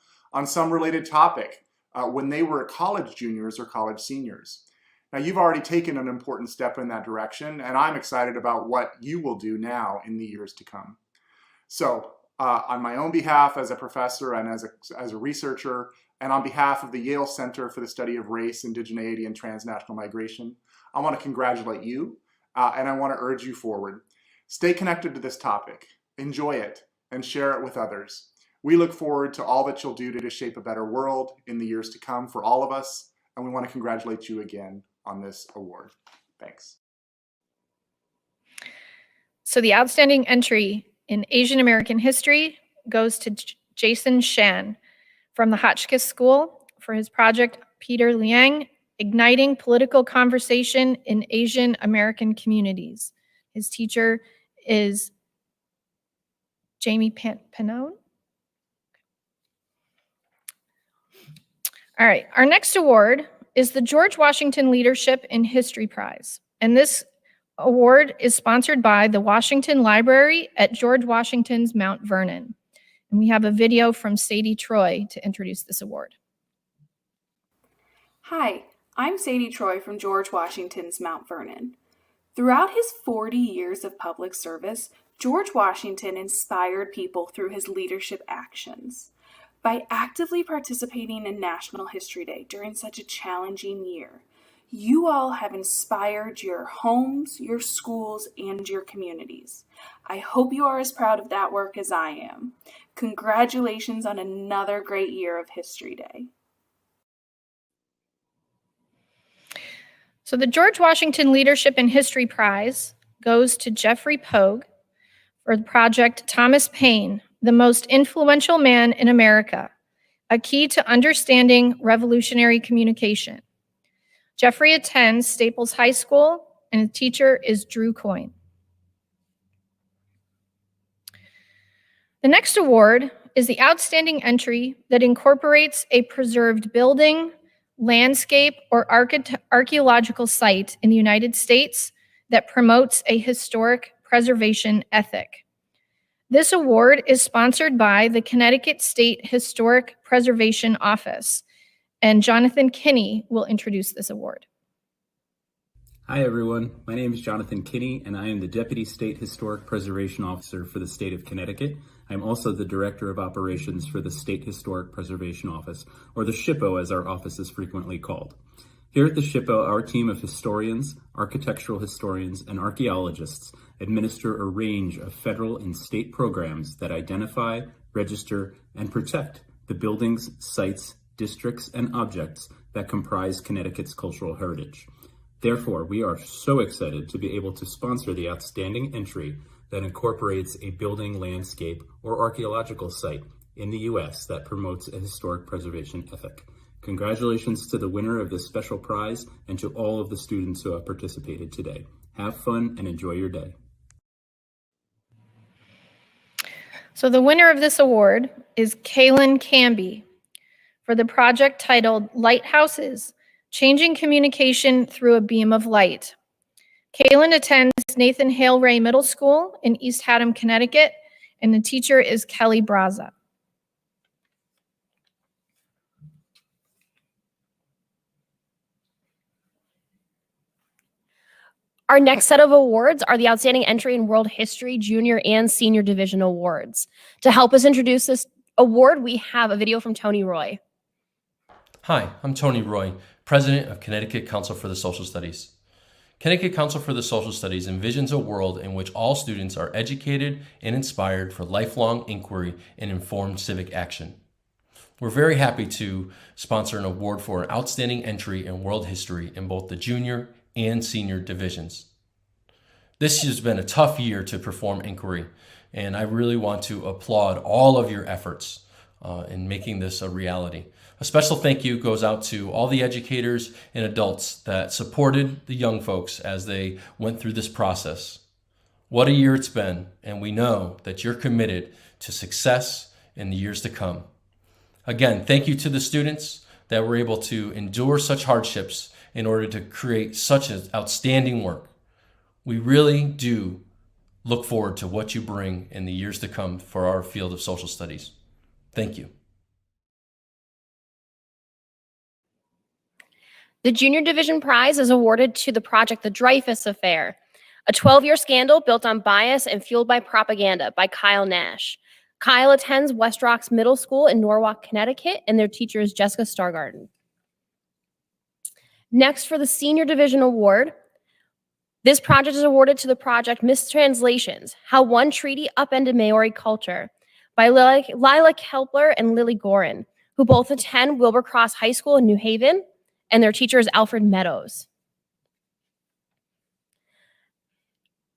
some related topic when they were college juniors or college seniors. Now, you've already taken an important step in that direction, and I'm excited about what you will do now in the years to come. So, on my own behalf as a professor and as a researcher, and on behalf of the Yale Center for the Study of Race, Indigeneity, and Transnational Migration, I want to congratulate you, and I want to urge you forward. Stay connected to this topic, enjoy it, and share it with others. We look forward to all that you'll do to shape a better world in the years to come for all of us, and we want to congratulate you again on this award. Thanks. So the outstanding entry in Asian American history goes to Jason Shan from the Hotchkiss School for his project Peter Liang, Igniting Political Conversation in Asian American Communities. His teacher is Jamie Panone. All right, our next award is the George Washington Leadership in History Prize. And this award is sponsored by the Washington Library at George Washington's Mount Vernon. And we have a video from Sadie Troy to introduce this award. Hi, I'm Sadie Troy from George Washington's Mount Vernon. Throughout his 40 years of public service, George Washington inspired people through his leadership actions. By actively participating in National History Day during such a challenging year, you all have inspired your homes, your schools, and your communities. I hope you are as proud of that work as I am. Congratulations on another great year of History Day. So the George Washington Leadership in History Prize goes to Jeffrey Pogue for the project Thomas Paine, the Most Influential Man in America, a Key to Understanding Revolutionary Communication. Jeffrey attends Staples High School, and his teacher is Drew Coyne. The next award is the outstanding entry that incorporates a preserved building, landscape, or archaeological site in the United States that promotes a historic preservation ethic. This award is sponsored by the Connecticut State Historic Preservation Office, and Jonathan Kinney will introduce this award. Hi everyone, my name is Jonathan Kinney and I am the Deputy State Historic Preservation Officer for the state of Connecticut. I'm also the Director of Operations for the State Historic Preservation Office, or the SHPO as our office is frequently called. Here at the SHPO, our team of historians, architectural historians, and archaeologists administer a range of federal and state programs that identify, register, and protect the buildings, sites, districts, and objects that comprise Connecticut's cultural heritage. Therefore, we are so excited to be able to sponsor the outstanding entry that incorporates a building, landscape, or archaeological site in the U.S. that promotes a historic preservation ethic. Congratulations to the winner of this special prize and to all of the students who have participated today. Have fun and enjoy your day. So the winner of this award is Kaylin Camby for the project titled Lighthouses, Changing Communication Through a Beam of Light. Kaylin attends Nathan Hale Ray Middle School in East Haddam, Connecticut, and the teacher is Kelly Braza. Our next set of awards are the Outstanding Entry in World History Junior and Senior Division Awards. To help us introduce this award, we have a video from Tony Roy. Hi, I'm Tony Roy, President of Connecticut Council for the Social Studies. Connecticut Council for the Social Studies envisions a world in which all students are educated and inspired for lifelong inquiry and informed civic action. We're very happy to sponsor an award for an outstanding entry in world history in both the junior and senior divisions. This has been a tough year to perform inquiry, and I really want to applaud all of your efforts in making this a reality. A special thank you goes out to all the educators and adults that supported the young folks as they went through this process. What a year it's been, and we know that you're committed to success in the years to come. Again, thank you to the students that were able to endure such hardships in order to create such an outstanding work. We really do look forward to what you bring in the years to come for our field of social studies. Thank you. The Junior Division Prize is awarded to the project The Dreyfus Affair, a 12-year scandal built on bias and fueled by propaganda by Kyle Nash. Kyle attends West Rocks Middle School in Norwalk, Connecticut, and their teacher is Jessica Stargarden. Next, for the Senior Division Award, this project is awarded to the project Mistranslations, How One Treaty Upended Maori Culture by Lila Kepler and Lily Gorin, who both attend Wilbur Cross High School in New Haven, and their teacher is Alfred Meadows.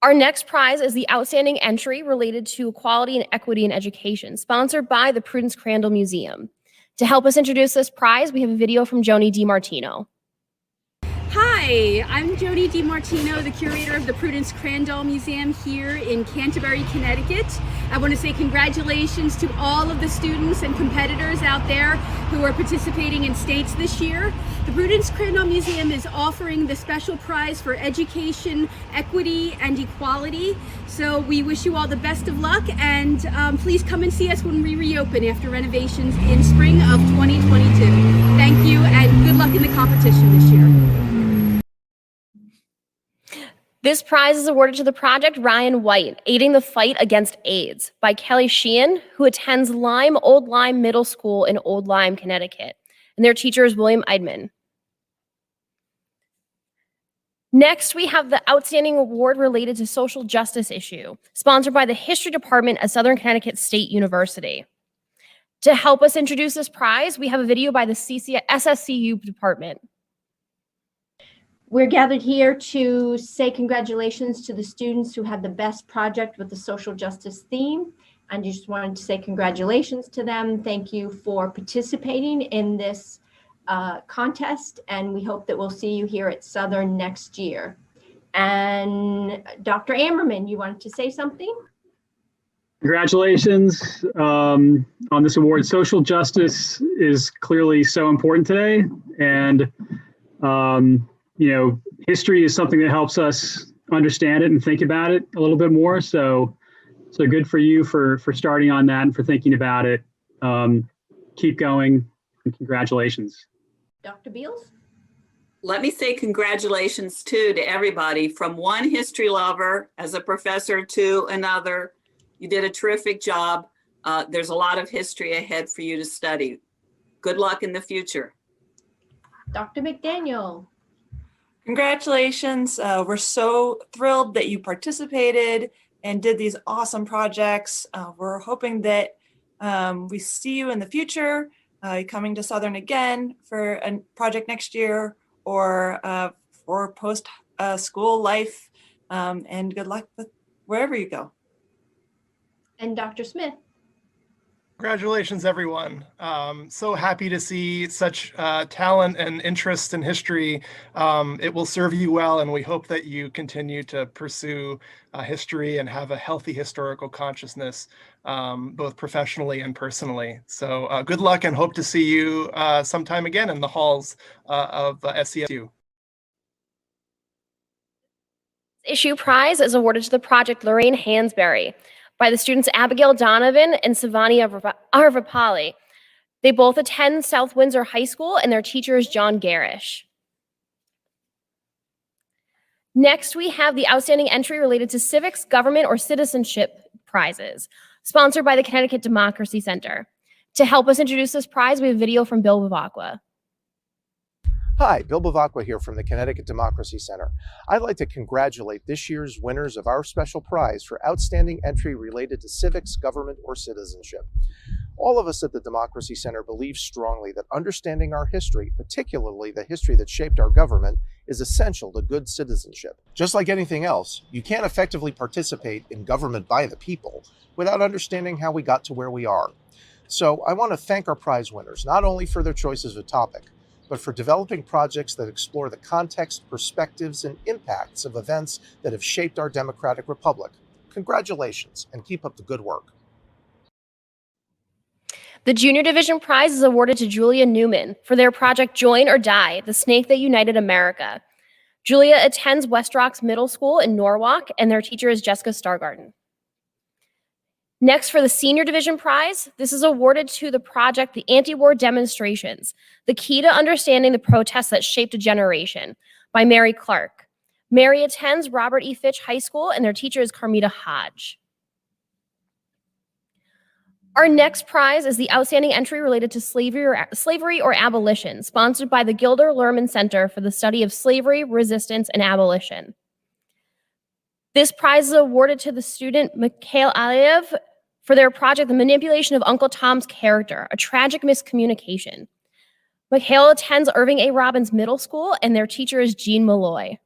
Our next prize is the Outstanding Entry related to Equality and Equity in Education, sponsored by the Prudence Crandall Museum. To help us introduce this prize, we have a video from Joni DiMartino. Hi, I'm Joni DiMartino, the curator of the Prudence Crandall Museum here in Canterbury, Connecticut. I want to say congratulations to all of the students and competitors out there who are participating in states this year. The Prudence Crandall Museum is offering the special prize for education, equity, and equality. So we wish you all the best of luck, and please come and see us when we reopen after renovations in spring of 2022. Thank you, and good luck in the competition this year. This prize is awarded to the project Ryan White, Aiding the Fight Against AIDS by Kelly Sheehan, who attends Old Lyme Middle School in Old Lyme, Connecticut, and their teacher is William Eidman. Next, we have the Outstanding Award related to Social Justice Issue, sponsored by the History Department at Southern Connecticut State University. To help us introduce this prize, we have a video by the SSCU department. We're gathered here to say congratulations to the students who had the best project with the social justice theme. And just wanted to say congratulations to them. Thank you for participating in this contest. And we hope that we'll see you here at Southern next year. And Dr. Ammerman, you wanted to say something? Congratulations on this award. Social justice is clearly so important today. And you know, history is something that helps us understand it and think about it a little bit more. So good for you for starting on that and for thinking about it. Keep going, and congratulations. Dr. Beals? Let me say congratulations too to everybody, from one history lover as a professor to another. You did a terrific job. There's a lot of history ahead for you to study. Good luck in the future. Dr. McDaniel? Congratulations. We're so thrilled that you participated and did these awesome projects. We're hoping that we see you in the future, coming to Southern again for a project next year or for post school life, and good luck with wherever you go. And Dr. Smith? Congratulations, everyone. So happy to see such talent and interest in history. It will serve you well, and we hope that you continue to pursue history and have a healthy historical consciousness, both professionally and personally. So good luck, and hope to see you sometime again in the halls of SCSU. Issue prize is awarded to the project Lorraine Hansberry by the students Abigail Donovan and Savani Arvapali. They both attend South Windsor High School, and their teacher is John Garish. Next, we have the outstanding entry related to civics, government, or citizenship prizes, sponsored by the Connecticut Democracy Center. To help us introduce this prize, we have a video from Bill Bavacqua. Hi, Bill Bavacqua here from the Connecticut Democracy Center. I'd like to congratulate this year's winners of our special prize for outstanding entry related to civics, government, or citizenship. All of us at the Democracy Center believe strongly that understanding our history, particularly the history that shaped our government, is essential to good citizenship. Just like anything else, you can't effectively participate in government by the people without understanding how we got to where we are. So I want to thank our prize winners, not only for their choices of topic, but for developing projects that explore the context, perspectives, and impacts of events that have shaped our democratic republic. Congratulations, and keep up the good work. The Junior Division Prize is awarded to Julia Newman for their project Join or Die, the Snake That United America. Julia attends West Rocks Middle School in Norwalk, and their teacher is Jessica Stargarden. Next, for the Senior Division Prize, this is awarded to the project The Anti-War Demonstrations, the Key to Understanding the Protests That Shaped a Generation, by Mary Clark. Mary attends Robert E. Fitch High School, and their teacher is Carmita Hodge. Our next prize is the outstanding entry related to slavery or abolition, sponsored by the Gilder Lerman Center for the Study of Slavery, Resistance, and Abolition. This prize is awarded to the student Mikhail Aliyev for their project, The Manipulation of Uncle Tom's Character, a Tragic Miscommunication. Mikhail attends Irving A. Robbins Middle School, and their teacher is Jean Malloy.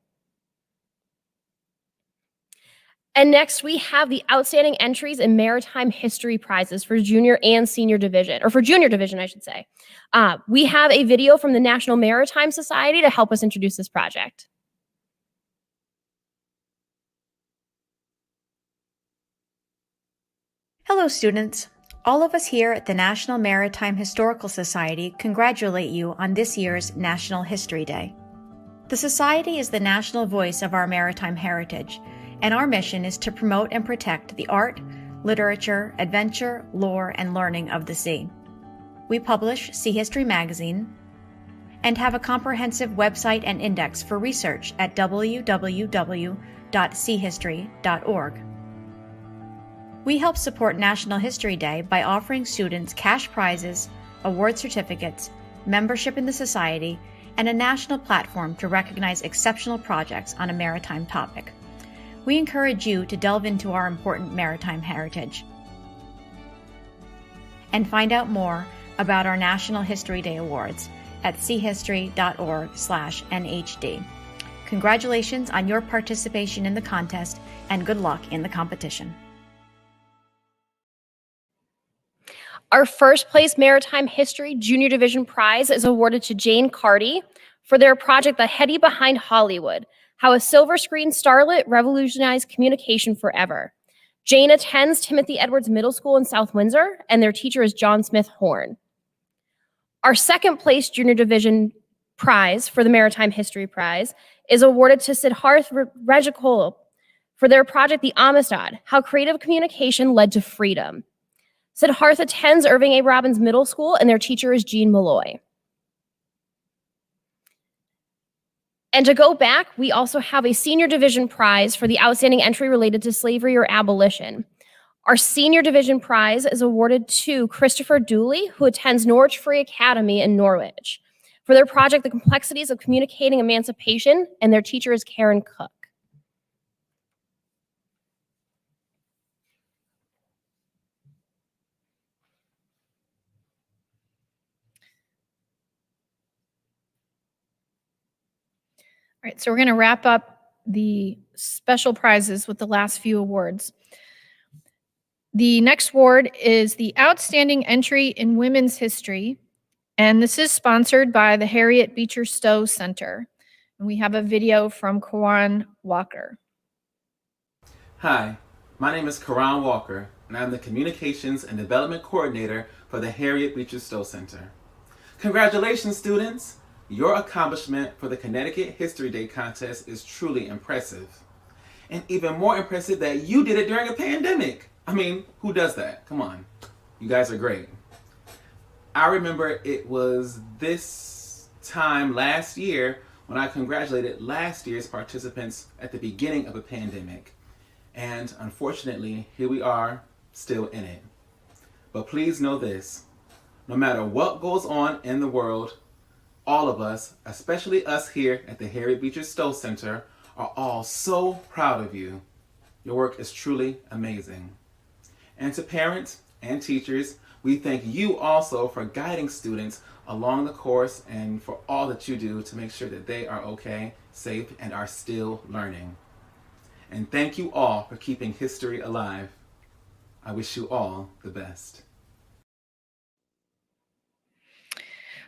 And next, we have the outstanding entries in maritime history prizes for junior and senior division, or for junior division, I should say. We have a video from the National Maritime Society to help us introduce this project. Hello, students. All of us here at the National Maritime Historical Society congratulate you on this year's National History Day. The Society is the national voice of our maritime heritage, and our mission is to promote and protect the art, literature, adventure, lore, and learning of the sea. We publish Sea History Magazine and have a comprehensive website and index for research at www.seahistory.org. We help support National History Day by offering students cash prizes, award certificates, membership in the Society, and a national platform to recognize exceptional projects on a maritime topic. We encourage you to delve into our important maritime heritage and find out more about our National History Day Awards at seahistory.org/NHD. Congratulations on your participation in the contest, and good luck in the competition. Our first place Maritime History Junior Division Prize is awarded to Jane Carty for their project, The Hetty Behind Hollywood, How a Silver Screen Starlet Revolutionized Communication Forever. Jane attends Timothy Edwards Middle School in South Windsor, and their teacher is John Smith Horn. Our second place Junior Division Prize for the Maritime History Prize is awarded to Siddharth Rajagopal for their project, The Amistad, How Creative Communication Led to Freedom. Siddharth attends Irving A. Robbins Middle School, and their teacher is Jean Malloy. And to go back, we also have a Senior Division Prize for the outstanding entry related to slavery or abolition. Our Senior Division Prize is awarded to Christopher Dooley, who attends Norwich Free Academy in Norwich, for their project, The Complexities of Communicating Emancipation, and their teacher is Karen Cook. All right, so we're going to wrap up the special prizes with the last few awards. The next award is the Outstanding Entry in Women's History, and this is sponsored by the Harriet Beecher Stowe Center. And we have a video from Kawan Walker. Hi, my name is Karan Walker, and I'm the Communications and Development Coordinator for the Harriet Beecher Stowe Center. Congratulations, students! Your accomplishment for the Connecticut History Day contest is truly impressive. And even more impressive that you did it during a pandemic. I mean, who does that? Come on. You guys are great. I remember it was this time last year when I congratulated last year's participants at the beginning of a pandemic. And unfortunately, here we are, still in it. But please know this, no matter what goes on in the world, all of us, especially us here at the Harriet Beecher Stowe Center, are all so proud of you. Your work is truly amazing. And to parents and teachers, we thank you also for guiding students along the course and for all that you do to make sure that they are okay, safe, and are still learning. And thank you all for keeping history alive. I wish you all the best.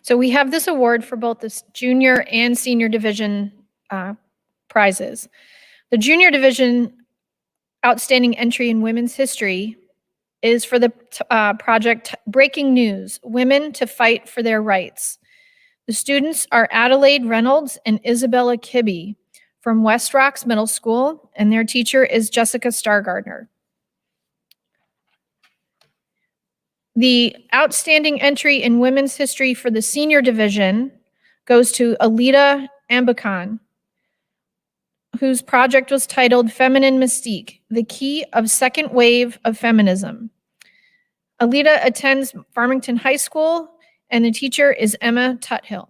So we have this award for both the junior and senior division prizes. The junior division Outstanding Entry in Women's History is for the project Breaking News, Women to Fight for Their Rights. The students are Adelaide Reynolds and Isabella Kibbe from West Rocks Middle School, and their teacher is Jessica Stargardner. The Outstanding Entry in Women's History for the Senior Division goes to Alita Ambakan, whose project was titled Feminine Mystique, the Key of Second Wave of Feminism. Alita attends Farmington High School, and the teacher is Emma Tuthill.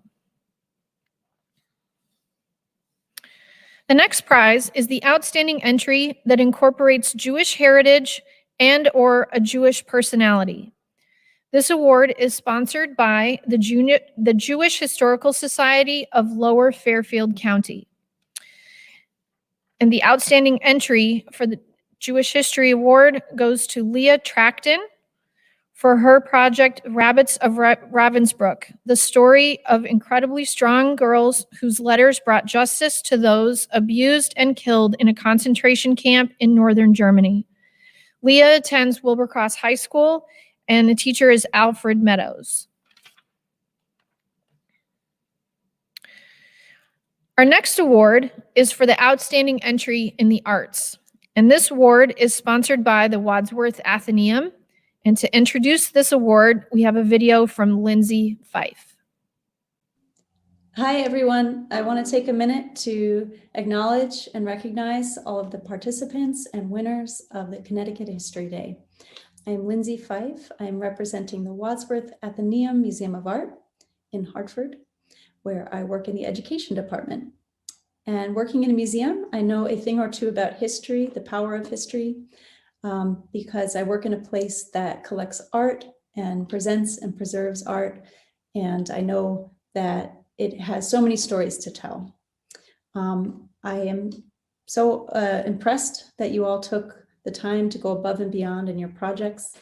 The next prize is the Outstanding Entry that incorporates Jewish heritage and/or a Jewish personality. This award is sponsored by the Jewish Historical Society of Lower Fairfield County. And the Outstanding Entry for the Jewish History Award goes to Leah Tracton for her project Rabbits of Ravensbrück, the story of incredibly strong girls whose letters brought justice to those abused and killed in a concentration camp in northern Germany. Leah attends Wilbercross High School, and the teacher is Alfred Meadows. Our next award is for the Outstanding Entry in the Arts, and this award is sponsored by the Wadsworth Athenaeum. And to introduce this award, we have a video from Lindsay Fife. Hi, everyone. I want to take a minute to acknowledge and recognize all of the participants and winners of the Connecticut History Day. I'm Lindsay Fife. I'm representing the Wadsworth Athenaeum Museum of Art in Hartford, where I work in the education department. And working in a museum, I know a thing or two about history, the power of history, because I work in a place that collects art and presents and preserves art. And I know that it has so many stories to tell. I am so impressed that you all took the time to go above and beyond in your projects.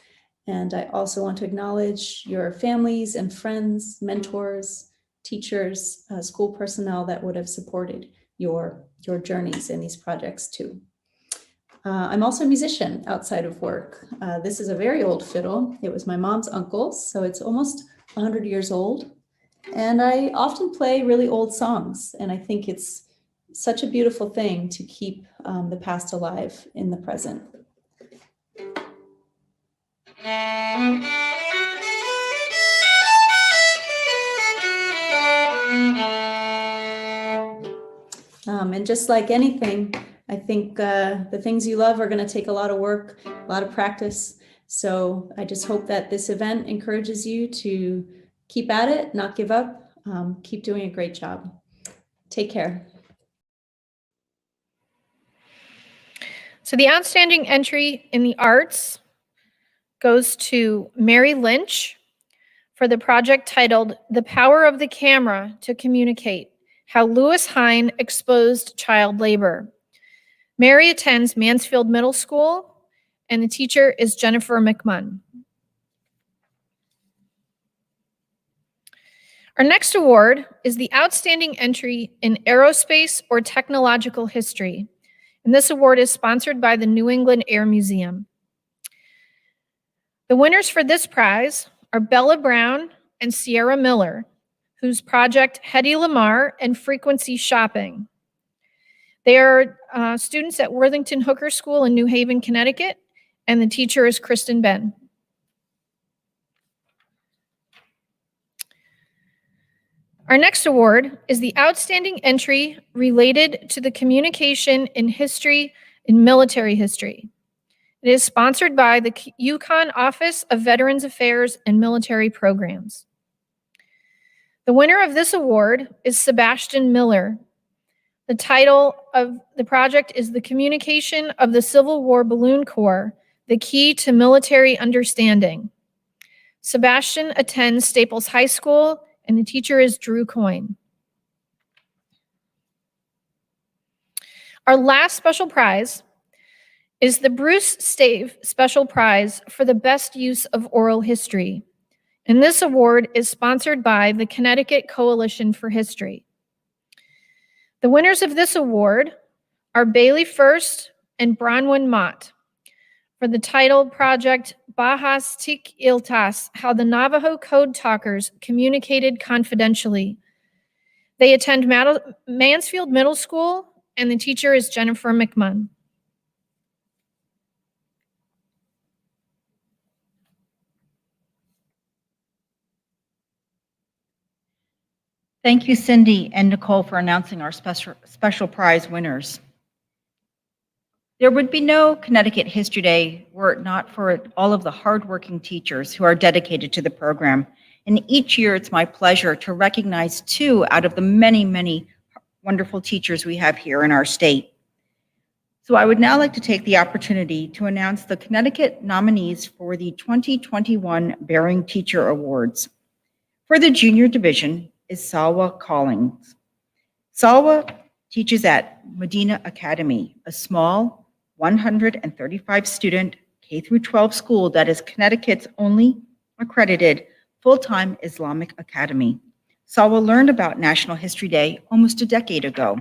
And I also want to acknowledge your families and friends, mentors, teachers, school personnel that would have supported your journeys in these projects too. I'm also a musician outside of work. This is a very old fiddle. It was my mom's uncle's, so it's almost 100 years old. And I often play really old songs, and I think it's such a beautiful thing to keep the past alive in the present. And just like anything, I think the things you love are going to take a lot of work, a lot of practice. So I just hope that this event encourages you to keep at it, not give up, keep doing a great job. Take care. So the Outstanding Entry in the Arts goes to Mary Lynch for the project titled The Power of the Camera to Communicate, How Lewis Hine Exposed Child Labor. Mary attends Mansfield Middle School, and the teacher is Jennifer McMunn. Our next award is the Outstanding Entry in Aerospace or Technological History, and this award is sponsored by the New England Air Museum. The winners for this prize are Bella Brown and Sierra Miller, whose project Hedy Lamarr and Frequency Shopping. They are students at Worthington Hooker School in New Haven, Connecticut, and the teacher is Kristen Ben. Our next award is the Outstanding Entry related to the Communication in History in Military History. It is sponsored by the Yukon Office of Veterans Affairs and Military Programs. The winner of this award is Sebastian Miller. The title of the project is The Communication of the Civil War Balloon Corps, the Key to Military Understanding. Sebastian attends Staples High School, and the teacher is Drew Coyne. Our last special prize is the Bruce Stave Special Prize for the Best Use of Oral History. And this award is sponsored by the Connecticut Coalition for History. The winners of this award are Bailey First and Bronwyn Mott for the title project Bahas Tik Iltas, How the Navajo Code Talkers Communicated Confidentially. They attend Mansfield Middle School, and the teacher is Jennifer McMunn. Thank you, Cindy and Nicole, for announcing our special prize winners. There would be no Connecticut History Day were it not for all of the hardworking teachers who are dedicated to the program. And each year, it's my pleasure to recognize 2 out of the many, many wonderful teachers we have here in our state. So I would now like to take the opportunity to announce the Connecticut nominees for the 2021 Bearing Teacher Awards. For the junior division is Salwa Collins. Salwa teaches at Medina Academy, a small 135 student K-12 school that is Connecticut's only accredited full-time Islamic academy. Salwa learned about National History Day almost a decade ago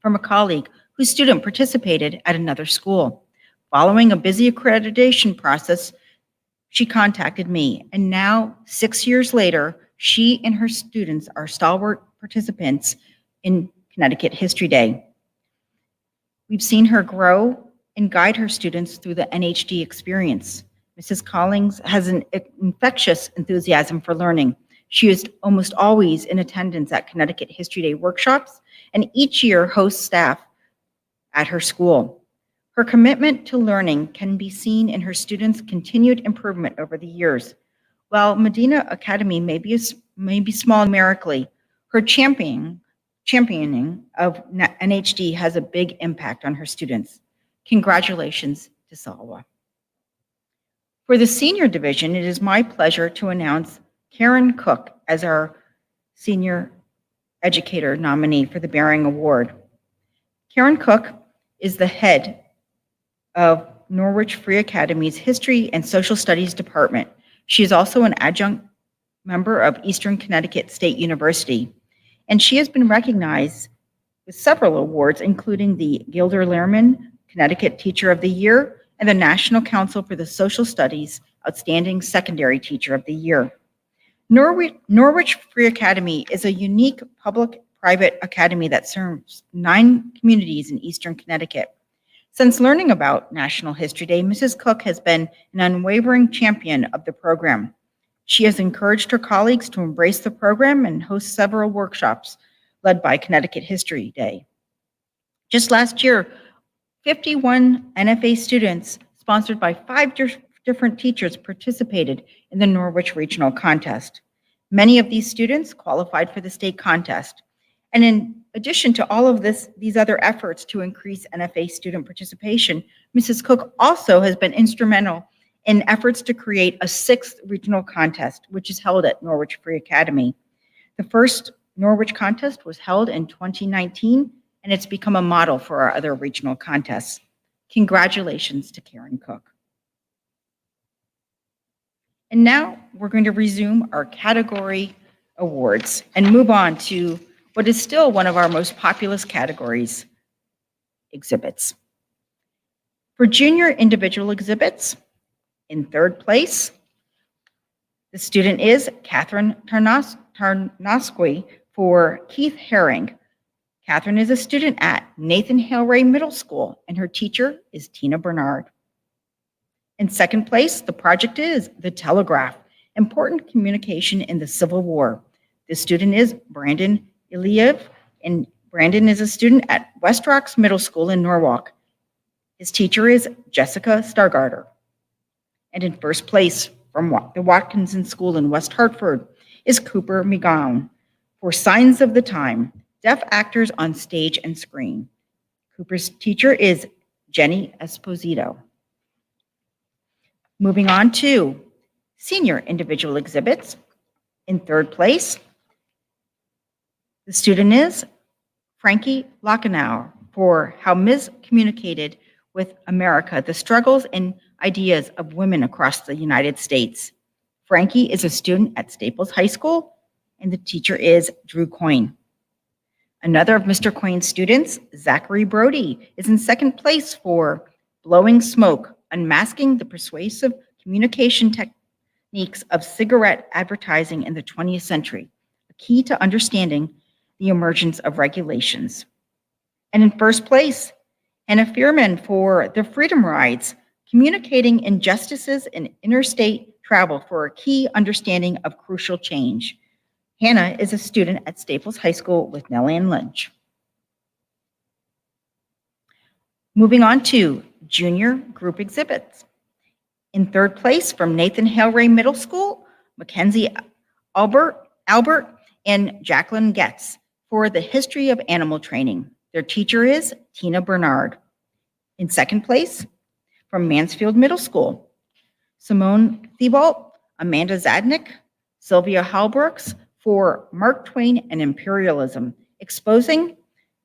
from a colleague whose student participated at another school. Following a busy accreditation process, she contacted me, and now 6 years later, she and her students are stalwart participants in Connecticut History Day. We've seen her grow and guide her students through the NHD experience. Mrs. Collins has an infectious enthusiasm for learning. She is almost always in attendance at Connecticut History Day workshops and each year hosts staff at her school. Her commitment to learning can be seen in her students' continued improvement over the years. While Medina Academy may be small numerically, her championing of NHD has a big impact on her students. Congratulations to Salwa. For the senior division, it is my pleasure to announce Karen Cook as our senior educator nominee for the Bearing Award. Karen Cook is the head of Norwich Free Academy's History and Social Studies Department. She is also an adjunct member of Eastern Connecticut State University, and she has been recognized with several awards, including the Gilder Lehrman Connecticut Teacher of the Year and the National Council for the Social Studies Outstanding Secondary Teacher of the Year. Norwich Free Academy is a unique public-private academy that serves 9 communities in Eastern Connecticut. Since learning about National History Day, Mrs. Cook has been an unwavering champion of the program. She has encouraged her colleagues to embrace the program and host several workshops led by Connecticut History Day. Just last year, 51 NFA students, sponsored by 5 different teachers, participated in the Norwich Regional Contest. Many of these students qualified for the state contest. And in addition to all of these other efforts to increase NFA student participation, Mrs. Cook also has been instrumental in efforts to create a 6th regional contest, which is held at Norwich Free Academy. The first Norwich contest was held in 2019, and it's become a model for our other regional contests. Congratulations to Karen Cook. And now we're going to resume our category awards and move on to what is still one of our most populous categories, exhibits. For junior individual exhibits, in third place, the student is Catherine Tarnowski for Keith Herring. Catherine is a student at Nathan Hale Ray Middle School, and her teacher is Tina Bernard. In second place, the project is The Telegraph, Important Communication in the Civil War. The student is Brandon Iliev, and Brandon is a student at West Rocks Middle School in Norwalk. His teacher is Jessica Stargarder. And in first place, from the Watkinson School in West Hartford, is Cooper McGowan for Signs of the Time, Deaf Actors on Stage and Screen. Cooper's teacher is Jenny Esposito. Moving on to senior individual exhibits. In third place, the student is Frankie Lockenauer for How Ms. Communicated with America, the Struggles and Ideas of Women Across the United States. Frankie is a student at Staples High School, and the teacher is Drew Coyne. Another of Mr. Coyne's students, Zachary Brody, is in second place for Blowing Smoke, Unmasking the Persuasive Communication Techniques of Cigarette Advertising in the 20th Century, a key to understanding the emergence of regulations. And in first place, Hannah Fearman for The Freedom Rides, Communicating Injustices in Interstate Travel for a Key Understanding of Crucial Change. Hannah is a student at Staples High School with Nellanne Lynch. Moving on to junior group exhibits. In third place, from Nathan Hale Ray Middle School, Mackenzie Albert and Jacqueline Getz for the History of Animal Training. Their teacher is Tina Bernard. In second place, from Mansfield Middle School, Simone Thibault, Amanda Zadnik, Sylvia Halbrooks for Mark Twain and Imperialism, Exposing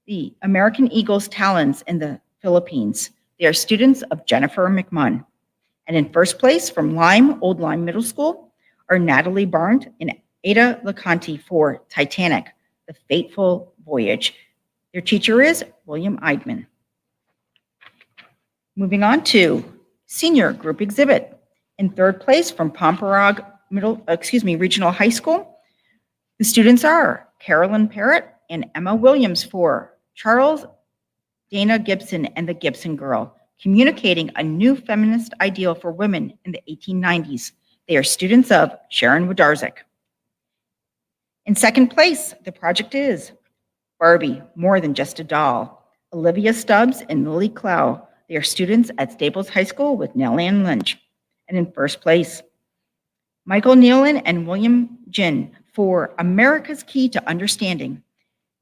the American Eagle's Talents in the Philippines. They are students of Jennifer McMunn. And in first place, from Old Lyme Middle School, are Natalie Barnes and Ada LeConte for Titanic, The Fateful Voyage. Their teacher is William Eidman. Moving on to senior group exhibit. In third place, from Pomperaug Regional High School, the students are Carolyn Parrott and Emma Williams for Charles Dana Gibson and the Gibson Girl, Communicating a New Feminist Ideal for Women in the 1890s. They are students of Sharon Wodarczyk. In second place, the project is Barbie, More Than Just a Doll, Olivia Stubbs and Lily Clow. They are students at Staples High School with Nellanne Lynch. And in first place, Michael Nealon and William Ginn for America's Key to Understanding,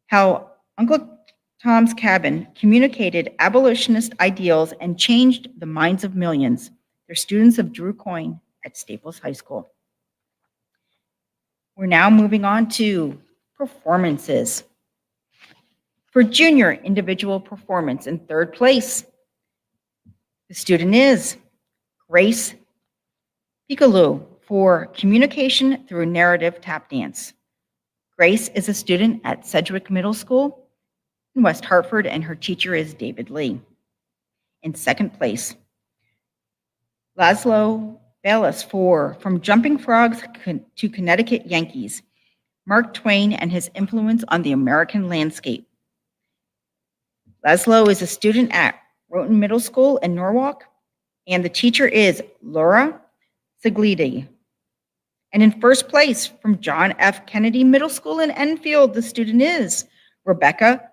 How Uncle Tom's Cabin Communicated Abolitionist Ideals and Changed the Minds of Millions. They're students of Drew Coyne at Staples High School. We're now moving on to performances. For junior individual performance, in third place, the student is Grace Picalou for Communication Through Narrative Tap Dance. Grace is a student at Sedgwick Middle School in West Hartford, and her teacher is David Lee. In second place, Laszlo Bayless for From Jumping Frogs to Connecticut Yankees, Mark Twain and His Influence on the American Landscape. Laszlo is a student at Roten Middle School in Norwalk, and the teacher is Laura Siglidi. And in first place, from John F. Kennedy Middle School in Enfield, the student is Rebecca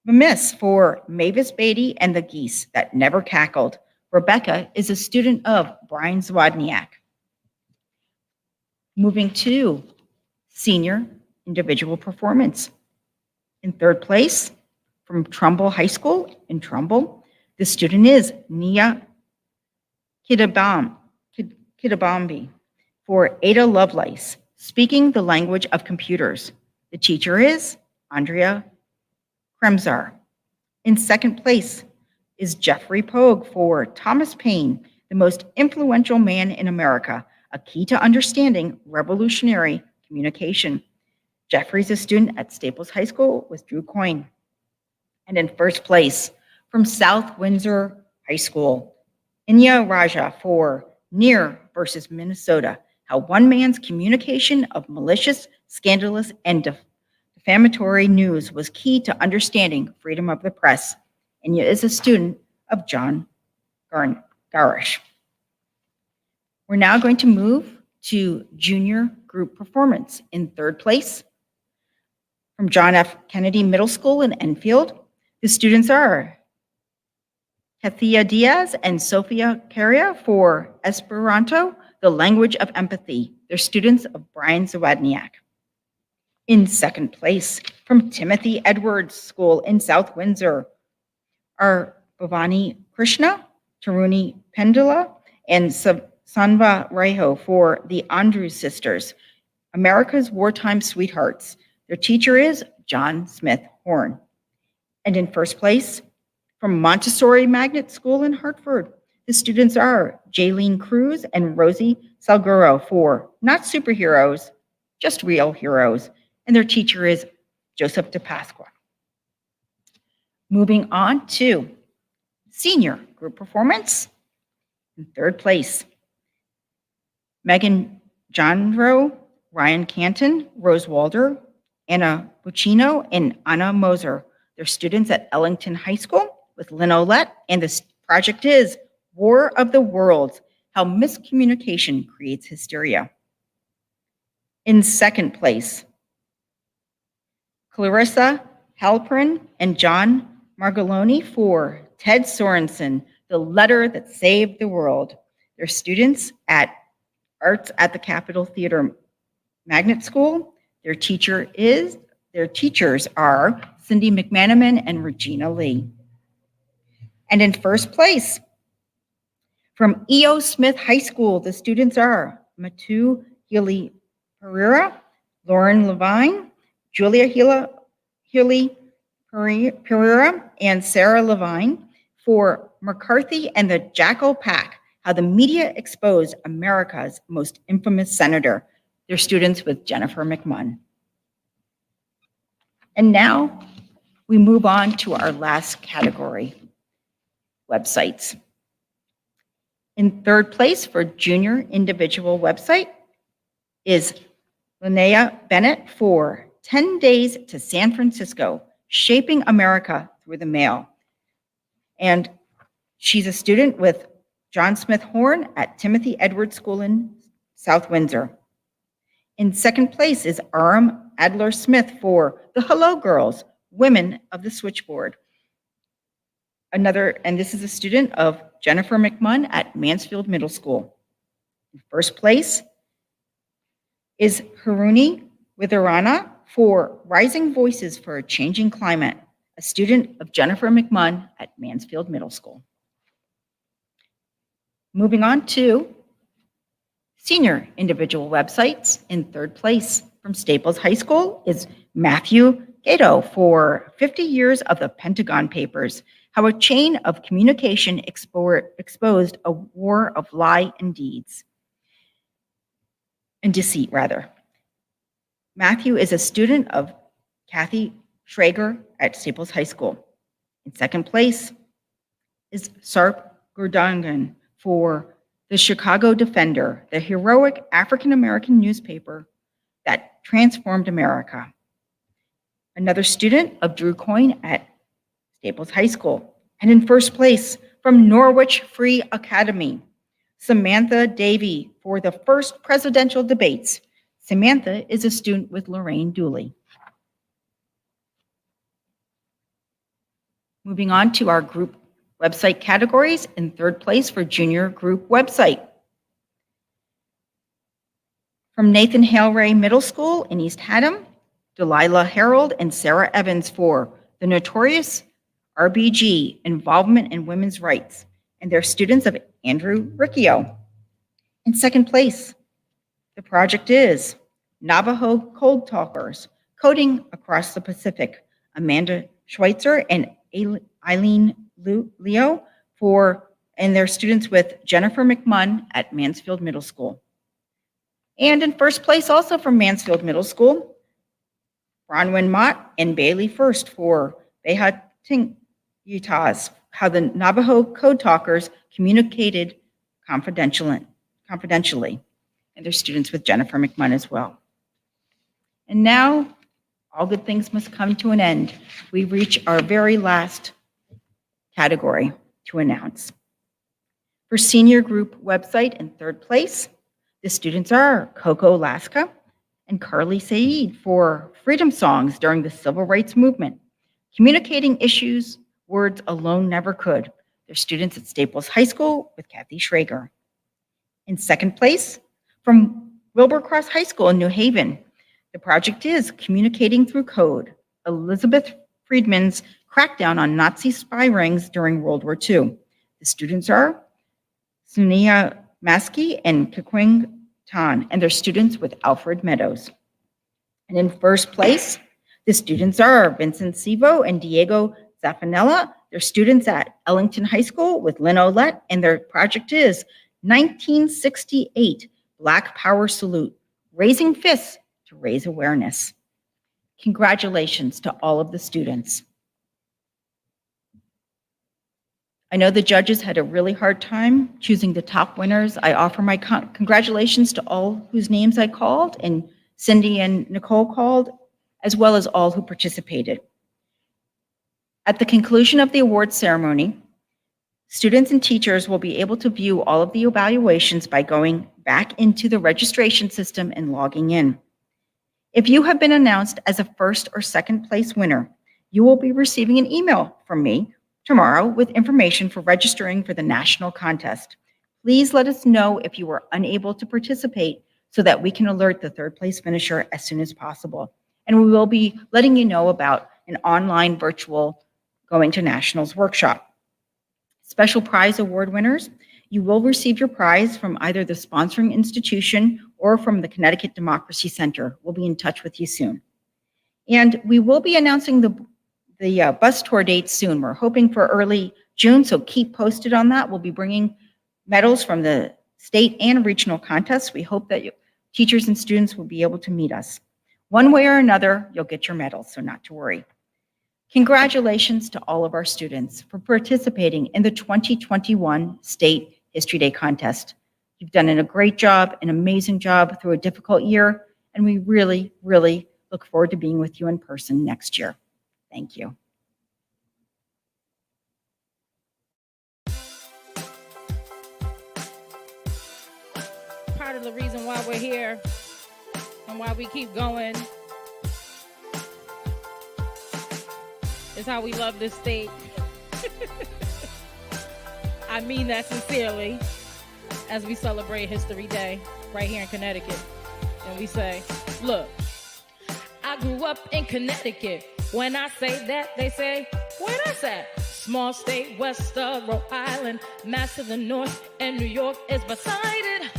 Miss for Mavis Beatty and the Geese That Never Cackled. Rebecca is a student of Brian Zwodniak. Moving to senior individual performance. In third place, from Trumbull High School in Trumbull, the student is Nia Kidabambi for Ada Lovelace, Speaking the Language of Computers. The teacher is Andrea Kremzar. In second place is Jeffrey Pogue for Thomas Paine, the Most Influential Man in America, A Key to Understanding Revolutionary Communication. Jeffrey's a student at Staples High School with Drew Coyne. And in first place, from South Windsor High School, Inya Raja for Near versus Minnesota, how one man's communication of malicious, scandalous, and defamatory news was key to understanding freedom of the press. Inya is a student of John Garish. We're now going to move to junior group performance. In third place, from John F. Kennedy Middle School in Enfield, the students are Kathia Diaz and Sofia Caria for Esperanto, the language of empathy. They're students of Brian Zawadniak. In second place, from Timothy Edwards School in South Windsor, are Bhavani Krishna, Taruni Pendula, and Sanva Raiho for the Andrews Sisters, America's Wartime Sweethearts. Their teacher is John Smith Horn. And in first place, from Montessori Magnet School in Hartford, the students are Jaylene Cruz and Rosie Salguro for Not Superheroes, Just Real Heroes. And their teacher is Joseph DePasqua. Moving on to senior group performance. In third place, Megan Johnrow, Ryan Canton, Rose Walder, Anna Buccino, and Anna Moser. They're students at Ellington High School with Lynn Olette, and this project is War of the Worlds, How Miscommunication Creates Hysteria. In second place, Clarissa Halpern and John Margoloni for Ted Sorensen, The Letter That Saved the World. They're students at Arts at the Capitol Theater Magnet School. Their teachers are Cindy McManaman and Regina Lee. And in first place, from E.O. Smith High School, the students are Matu Healy Pereira, Lauren Levine, Julia Healy Pereira, and Sarah Levine for McCarthy and the Jackal Pack, How the Media Exposed America's Most Infamous Senator. They're students with Jennifer McMunn. And now we move on to our last category, websites. In third place for junior individual website is Linnea Bennett for 10 Days to San Francisco, Shaping America Through the Mail. And she's a student with John Smith Horn at Timothy Edwards School in South Windsor. In second place is Aram Adler Smith for The Hello Girls, Women of the Switchboard. And this is a student of Jennifer McMunn at Mansfield Middle School. In first place is Haruni Witharana for Rising Voices for a Changing Climate, a student of Jennifer McMunn at Mansfield Middle School. Moving on to senior individual websites. In third place from Staples High School is Matthew Gato for 50 Years of the Pentagon Papers, How a Chain of Communication Exposed a War of Lie and Deceit. Matthew is a student of Kathy Schrager at Staples High School. In second place is Sarp Gurdangan for The Chicago Defender, the heroic African-American newspaper that transformed America. Another student of Drew Coyne at Staples High School. And in first place from Norwich Free Academy, Samantha Davey for the first presidential debates. Samantha is a student with Lorraine Dooley. Moving on to our group website categories. In third place for junior group website. From Nathan Hale Ray Middle School in East Haddam, Delilah Harold and Sarah Evans for The Notorious RBG, Involvement in Women's Rights, and they're students of Andrew Riccio. In second place, the project is Navajo Code Talkers, Coding Across the Pacific, Amanda Schweitzer and Eileen Leo and they're students with Jennifer McMunn at Mansfield Middle School. And in first place, also from Mansfield Middle School, Bronwyn Mott and Bailey First for Housatonic, how the Navajo code talkers communicated confidentially, and their students with Jennifer McMunn as well. And now, all good things must come to an end. We reach our very last category to announce. For senior group website in third place, the students are Coco Laska and Carly Saeed for Freedom Songs during the Civil Rights Movement, communicating issues words alone never could. They're students at Staples High School with Kathy Schrager. In second place, from Wilbur-Cross High School in New Haven, the project is Communicating Through Code, Elizabeth Friedman's crackdown on Nazi spy rings during World War II. The students are Sunia Maskey and Kakwing Tan, and they're students with Alfred Meadows. And in first place, the students are Vincent Sivo and Diego Zaffanella. They're students at Ellington High School with Lynn Olette, and their project is 1968 Black Power Salute, Raising Fists to Raise Awareness. Congratulations to all of the students. I know the judges had a really hard time choosing the top winners. I offer my congratulations to all whose names I called and Cindy and Nicole called, as well as all who participated. At the conclusion of the awards ceremony, students and teachers will be able to view all of the evaluations by going back into the registration system and logging in. If you have been announced as a first or second place winner, you will be receiving an email from me tomorrow with information for registering for the national contest. Please let us know if you were unable to participate so that we can alert the third place finisher as soon as possible. And we will be letting you know about an online virtual Going to Nationals workshop. Special prize award winners, you will receive your prize from either the sponsoring institution or from the Connecticut Democracy Center. We'll be in touch with you soon. And we will be announcing the bus tour dates soon. We're hoping for early June, so keep posted on that. We'll be bringing medals from the state and regional contests. We hope that teachers and students will be able to meet us. One way or another, you'll get your medals, so not to worry. Congratulations to all of our students for participating in the 2021 State History Day contest. You've done a great job, an amazing job through a difficult year, and we really, really look forward to being with you in person next year. Thank you. Part of the reason why we're here and why we keep going is how we love this state. I mean that sincerely as we celebrate History Day right here in Connecticut. And we say, look, I grew up in Connecticut. When I say that, they say, where that's at? Small state west of Rhode Island, mass to the north, and New York is beside it.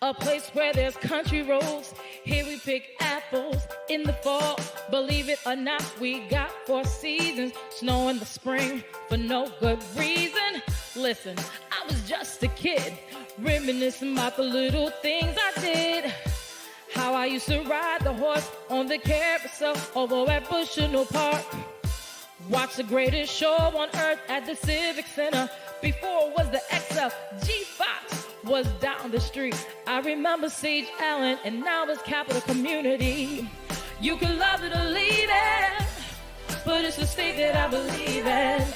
A place where there's country roads. Here we pick apples in the fall. Believe it or not, we got 4 seasons. Snow in the spring for no good reason. Listen, I was just a kid, reminiscing about the little things I did. How I used to ride the horse on the carousel over at Bushnell Park. Watch the greatest show on earth at the Civic Center. Before it was the XL, G-Fox was down the street. I remember Sage Allen, and now it's Capital Community. You can love it or leave it, but it's a state that I believe in.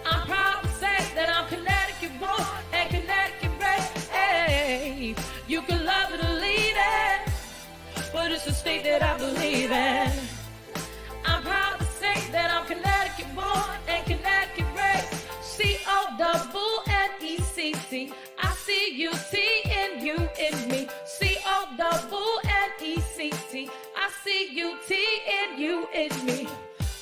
I'm proud to say that I'm Connecticut born and Connecticut raised. Hey, you can love it or leave it, but it's a state that I believe in. I'm proud to say that I'm Connecticut born and Connecticut raised. C-O-double-N-E-C-T. I see U-T-N-U in me. C-O-double-N-E-C-T. I see U-T-N-U in me.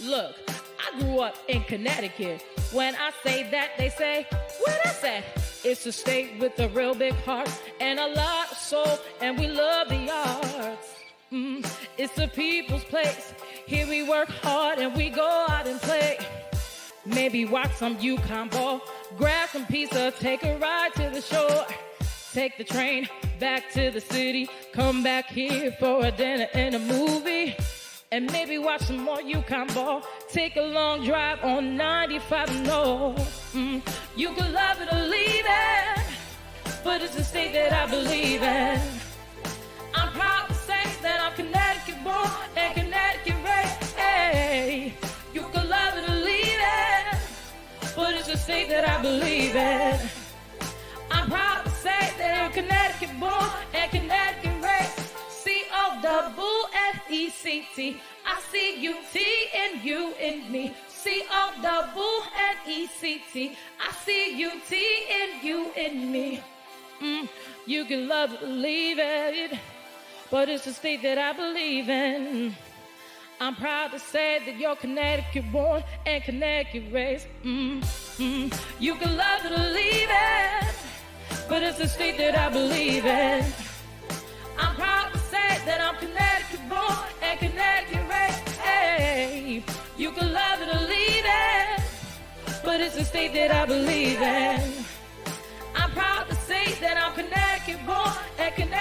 Look, I grew up in Connecticut. When I say that, they say, where that's at? It's a state with a real big heart and a lot of soul, and we love the arts. It's the people's place. Here we work hard and we go out and play. Maybe watch some UConn ball, grab some pizza, take a ride to the shore. take the train back to the city, come back here for a dinner and a movie, and maybe watch some more UConn ball, take a long drive on 95 North. You could love it or leave it, but it's a state that I believe in. I'm proud to say that I'm Connecticut born and Connecticut raised. Hey, you could love it or leave it, but it's a state that I believe in. I'm proud to say that I'm Connecticut born and Connecticut raised. C-O-double-N-E-C-T. I see U-T in you and me. C-O-double-N-E-C-T. I see U-T in you and me. You can love it or leave it, but it's a state that I believe in. I'm proud to say that you're Connecticut born and Connecticut raised. You can love it or leave it, but it's a state that I believe in. I'm proud to say that I'm Connecticut born and Connecticut raised. Hey, you can love it or leave it, but it's a state that I believe in. I'm proud to say that I'm Connecticut born and Connecticut